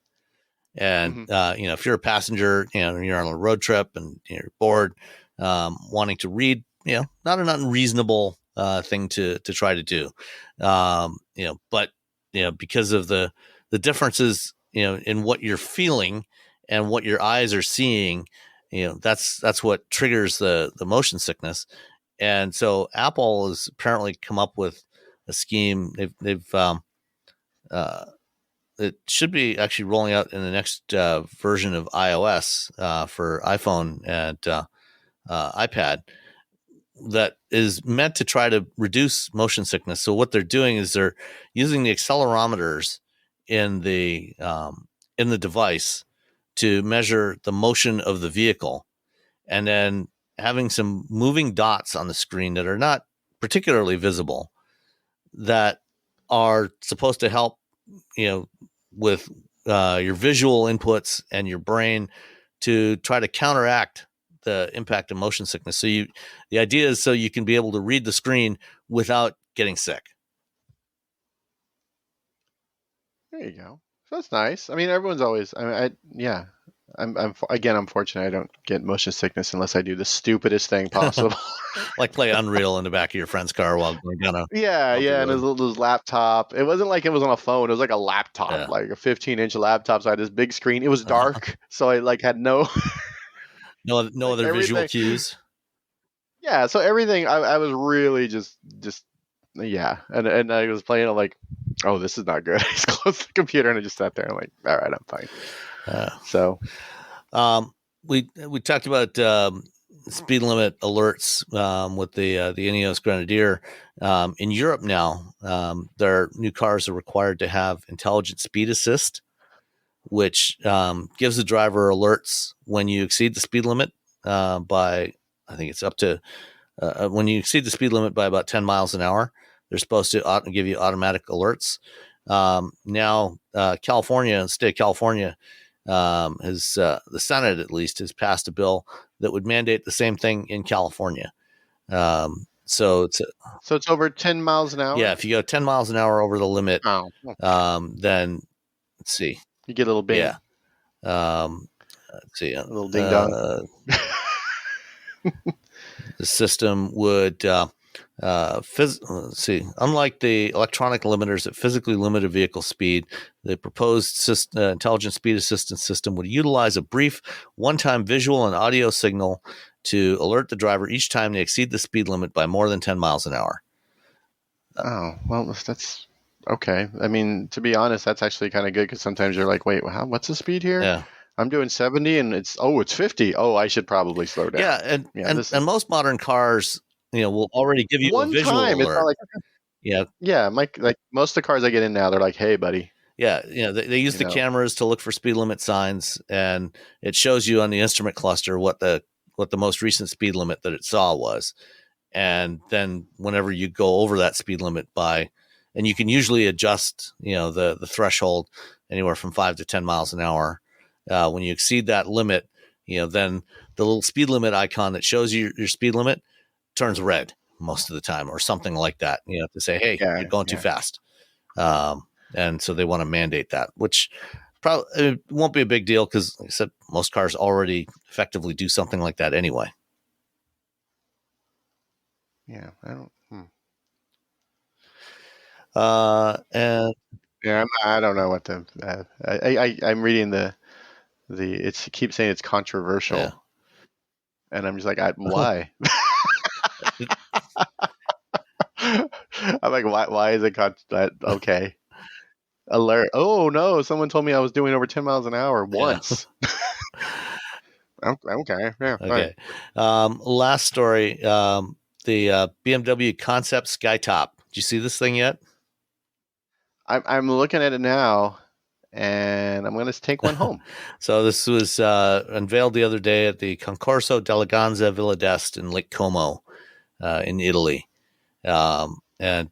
And if you're a passenger, you're on a road trip and you're bored, wanting to read, not an unreasonable thing to try to do, but because of the differences, in what you're feeling and what your eyes are seeing, that's what triggers the motion sickness. And so Apple has apparently come up with a scheme. It should be actually rolling out in the next version of iOS for iPhone and iPad that is meant to try to reduce motion sickness. So what they're doing is they're using the accelerometers in the device to measure the motion of the vehicle, and then having some moving dots on the screen that are not particularly visible that are supposed to help, with your visual inputs and your brain to try to counteract the impact of motion sickness. So the idea is so you can be able to read the screen without getting sick. There you go. So that's nice. I mean, everyone's always, yeah. I'm fortunate. I don't get motion sickness unless I do the stupidest thing possible. Like play Unreal in the back of your friend's car while going down a Yeah, bumpy yeah, and his, road. his laptop. It wasn't like it was on a phone. It was like a laptop, Yeah. like a 15-inch laptop. So I had this big screen. It was Uh-huh. dark, so I like had no No like other visual everything. cues. Yeah, so everything. I was really just yeah, and I was playing. I'm like, oh, this is not good. I just closed the computer and I just sat there. I'm like, all right, I'm fine. So We talked about speed limit alerts with the Ineos Grenadier. In Europe now, their new cars are required to have intelligent speed assist, which gives the driver alerts when you exceed the speed limit by, I think it's up to, when you exceed the speed limit by about 10 miles an hour, they're supposed to give you automatic alerts. Now, California, state of California, has the Senate at least has passed a bill that would mandate the same thing in California. So it's over 10 miles an hour. yeah, if you go 10 miles an hour over the limit, Oh, then let's see. you get a little bing. Yeah. Let's see. A little ding dong. The system would let's see. Unlike the electronic limiters that physically limit a vehicle speed, the proposed intelligent speed assistance system would utilize a brief one-time visual and audio signal to alert the driver each time they exceed the speed limit by more than 10 miles an hour. Oh, well, that's okay. I mean, to be honest, that's actually kind of good because sometimes you're like, wait, what's the speed here? Yeah. I'm doing 70 and it's 50. Oh, I should probably slow down. Yeah, and most modern cars, will already give you a visual alert. It's not like, yeah, like most of the cars I get in now, they're like, hey, buddy. Yeah, they use the cameras to look for speed limit signs, and it shows you on the instrument cluster what the most recent speed limit that it saw was. And then whenever you go over that speed limit and you can usually adjust, the threshold anywhere from 5 to 10 miles an hour. When you exceed that limit, then the little speed limit icon that shows you your speed limit turns red most of the time, or something like that. To say, hey, you're going too fast. And so they want to mandate that, which probably it won't be a big deal because, like I said, most cars already effectively do something like that anyway. Yeah, I don't. And yeah, I don't know what the. I'm reading the. It keeps saying it's controversial, yeah. And I'm just like, why? I'm like, why is it okay? Alert! Oh no! Someone told me I was doing over 10 miles an hour once. Okay. Yeah. Okay. Last story. The BMW Concept Skytop. Did you see this thing yet? I'm looking at it now, and I'm going to take one home. So this was unveiled the other day at the Concorso dell'Eleganza Villa d'Este in Lake Como, in Italy. And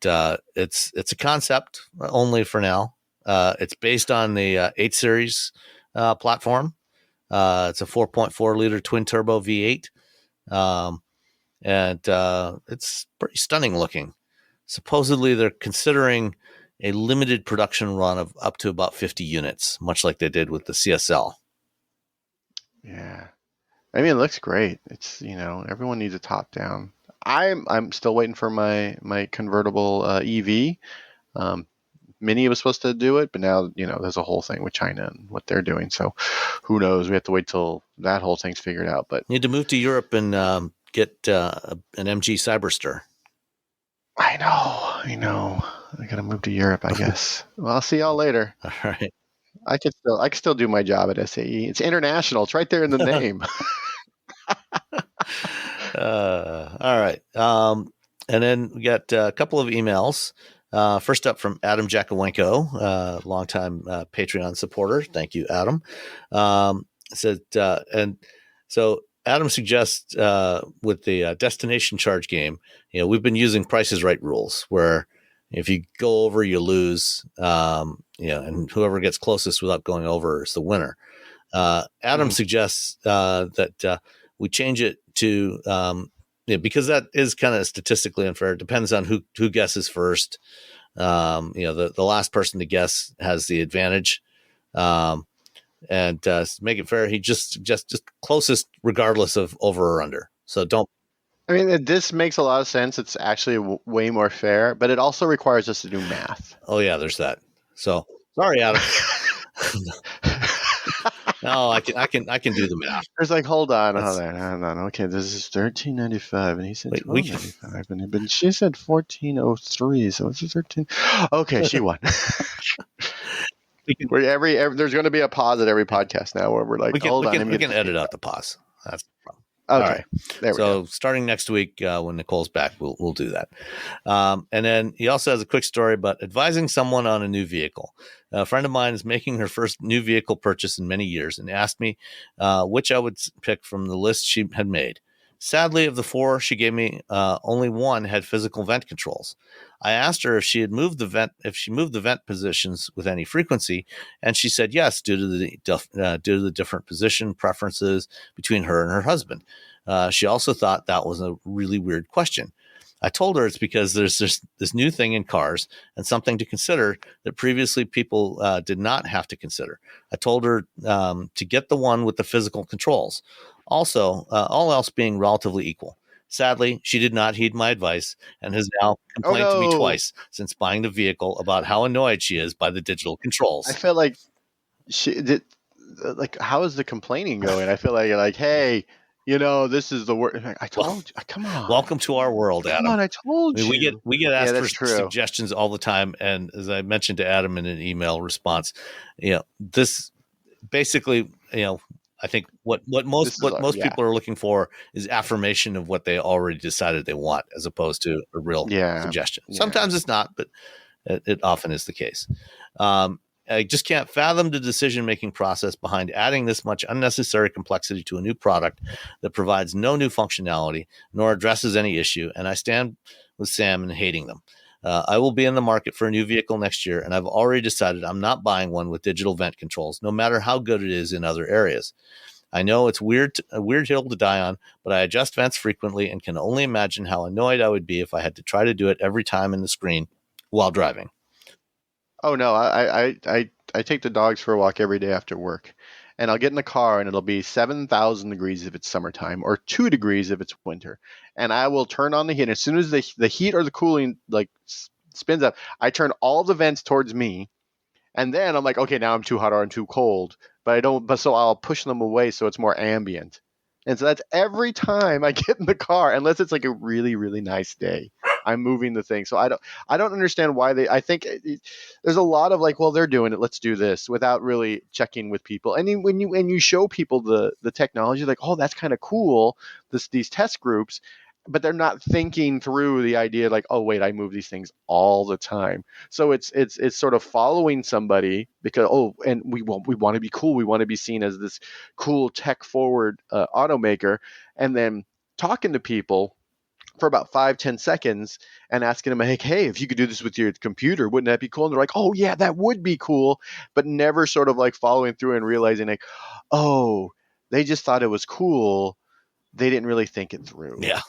it's a concept only for now. It's based on the 8 Series platform. It's a 4.4 liter twin turbo V8. And it's pretty stunning looking. Supposedly they're considering a limited production run of up to about 50 units, much like they did with the CSL. Yeah. I mean, it looks great. It's, everyone needs a top down. I'm still waiting for my convertible EV. Mini was supposed to do it, but now, there's a whole thing with China and what they're doing. So who knows? We have to wait till that whole thing's figured out. But you need to move to Europe and get an MG Cyberster. I know. I got to move to Europe, I guess. Well, I'll see y'all later. All right. I could still do my job at SAE. It's international. It's right there in the name. All right. And then we got a couple of emails. First up from Adam Jakowenko, longtime Patreon supporter. Thank you, Adam. Said, and so Adam suggests with the destination charge game, we've been using Price is Right rules where if you go over, you lose, and whoever gets closest without going over is the winner. Adam suggests that we change it to because that is kind of statistically unfair. It depends on who guesses first. The last person to guess has the advantage. and make it fair. He just closest regardless of over or under. So don't. I mean, this makes a lot of sense. It's actually way more fair, but it also requires us to do math. Oh yeah, there's that. So sorry, Adam. No, I can do the math. It's like, hold on. Okay, this is $13.95, and he said $12.95, but she said $14.03, so it's $13. Okay, she won. There's going to be a pause at every podcast now where we're like, hold on. We can edit out the pause. That's the problem. Okay, all right. There we go. So starting next week, when Nicole's back, we'll do that. And then he also has a quick story about advising someone on a new vehicle. A friend of mine is making her first new vehicle purchase in many years and asked me which I would pick from the list she had made. Sadly, of the four she gave me, only one had physical vent controls. I asked her if she moved the vent positions with any frequency, and she said yes, due to the different position preferences between her and her husband. She also thought that was a really weird question. I told her it's because there's this new thing in cars and something to consider that previously people did not have to consider. I told her to get the one with the physical controls. Also, all else being relatively equal. Sadly, she did not heed my advice and has now complained to me twice since buying the vehicle about how annoyed she is by the digital controls. I feel like she did. Like, how is the complaining going? I feel like, hey, this is the word. I told you. Come on. Welcome to our world, Adam. Come on, I told you. We get asked for suggestions all the time, and as I mentioned to Adam in an email response, this basically, I think what most people are looking for is affirmation of what they already decided they want, as opposed to a real suggestion. Yeah. Sometimes it's not, but it often is the case. I just can't fathom the decision-making process behind adding this much unnecessary complexity to a new product that provides no new functionality nor addresses any issue, and I stand with Sam in hating them. I will be in the market for a new vehicle next year, and I've already decided I'm not buying one with digital vent controls, no matter how good it is in other areas. I know it's a weird hill to die on, but I adjust vents frequently and can only imagine how annoyed I would be if I had to try to do it every time in the screen while driving. Oh no, I take the dogs for a walk every day after work, and I'll get in the car and it'll be 7,000 degrees if it's summertime or 2 degrees if it's winter, and I will turn on the heat. And as soon as the heat or the cooling spins up, I turn all the vents towards me, and then I'm like, okay, now I'm too hot or I'm too cold, so I'll push them away so it's more ambient. And so that's every time I get in the car, unless it's like a really, really nice day. I'm moving the thing. So I don't understand why I think there's a lot of like, well, they're doing it, let's do this, without really checking with people. And then when you show people the technology, like, oh, that's kind of cool, these test groups, but they're not thinking through the idea like, oh wait, I move these things all the time. So it's sort of following somebody because and we want to be cool, we want to be seen as this cool tech forward automaker, and then talking to people for about 5-10 seconds and asking them, like, hey, if you could do this with your computer, wouldn't that be cool? And they're like, oh yeah, that would be cool, but never sort of like following through and realizing like, oh, they just thought it was cool, they didn't really think it through. Yeah.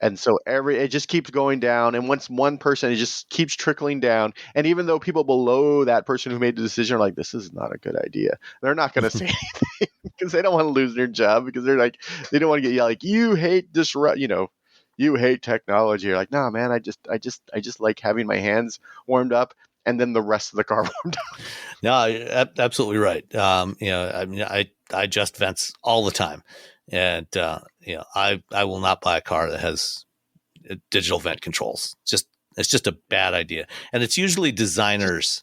And so it just keeps going down, and once one person, it just keeps trickling down. And even though people below that person who made the decision are like, this is not a good idea, they're not going to say anything because they don't want to lose their job, because they're like, they don't want to get like, you hate you hate technology. You're like, nah, man, I just like having my hands warmed up and then the rest of the car warmed up. No, you're absolutely right. I mean, I adjust vents all the time. And, I will not buy a car that has digital vent controls. It's just a bad idea. And it's usually designers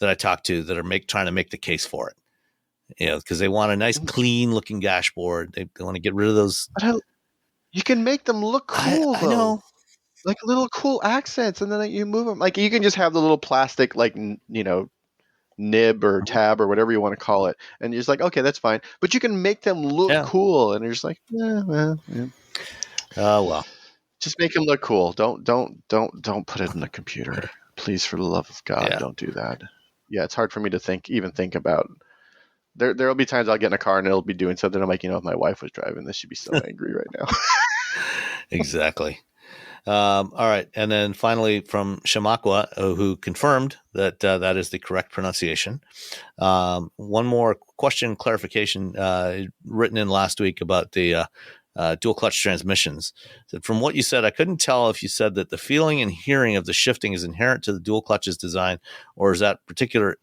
that I talk to that are trying to make the case for it, because they want a nice, clean looking dashboard. They want to get rid of those. You can make them look cool, though. I know. Like little cool accents, and then you move them. Like you can just have the little plastic, like, nib or tab or whatever you want to call it, and you're just like, okay, that's fine. But you can make them look cool, and you're just like, yeah. Oh well. Just make them look cool. Don't put it in the computer, please, for the love of God, don't do that. Yeah, it's hard for me to even think about. There'll be times I'll get in a car and it'll be doing something. I'm like, if my wife was driving this, she'd be so angry right now. Exactly. All right. And then finally from Shamakwa, who confirmed that that is the correct pronunciation. One more question clarification written in last week about the dual clutch transmissions. So from what you said, I couldn't tell if you said that the feeling and hearing of the shifting is inherent to the dual clutch's design, or is that particular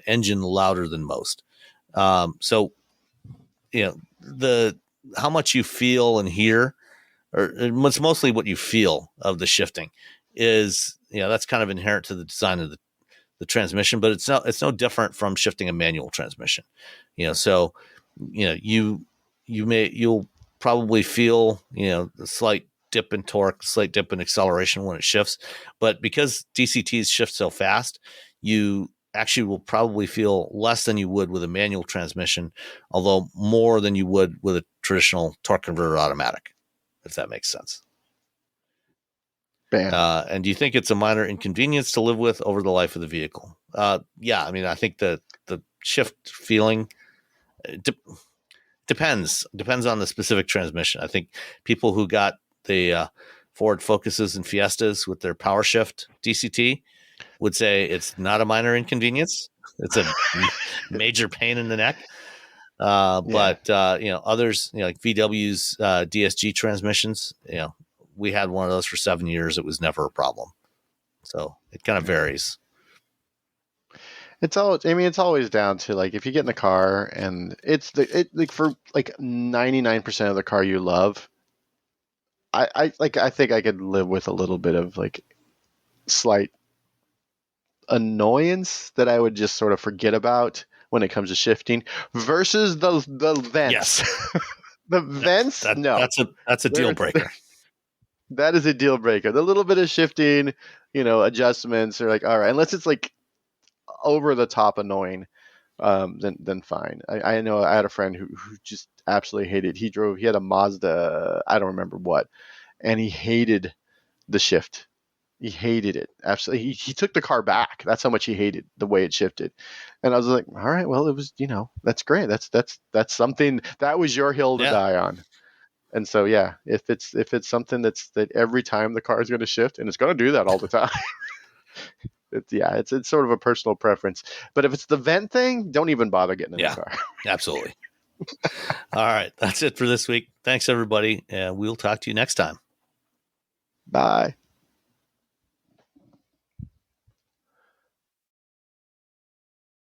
engine louder than most? So, how much you feel and hear, or it's mostly what you feel of the shifting is, that's kind of inherent to the design of the transmission, but it's no different from shifting a manual transmission. So, you'll probably feel, a slight dip in torque, slight dip in acceleration when it shifts, but because DCTs shift so fast, you actually will probably feel less than you would with a manual transmission, although more than you would with a traditional torque converter automatic, if that makes sense. And do you think it's a minor inconvenience to live with over the life of the vehicle? Yeah, I mean, I think the shift feeling depends on the specific transmission. I think people who got the Ford Focuses and Fiestas with their power shift DCT would say it's not a minor inconvenience. It's a major pain in the neck. But others, like VW's DSG transmissions, we had one of those for 7 years. It was never a problem. So it kind of varies. It's always down to, like, if you get in the car and for like 99% of the car you love, I think I could live with a little bit of like slight annoyance that I would just sort of forget about when it comes to shifting versus the vents. Yes. The vents, no. That's a deal breaker. That is a deal breaker. The little bit of shifting, adjustments are like, all right, unless it's like over the top annoying, then fine. I know I had a friend who just absolutely hated. He had a Mazda, I don't remember what, and he hated the shift. He hated it. Absolutely. He took the car back. That's how much he hated the way it shifted. And I was like, all right, well, it was, that's great. That's something that was your hill to die on. And so, yeah, if it's something that every time the car is going to shift, and it's going to do that all the time, it's sort of a personal preference. But if it's the vent thing, don't even bother getting in the car. Absolutely. All right, that's it for this week. Thanks, everybody, and we'll talk to you next time. Bye.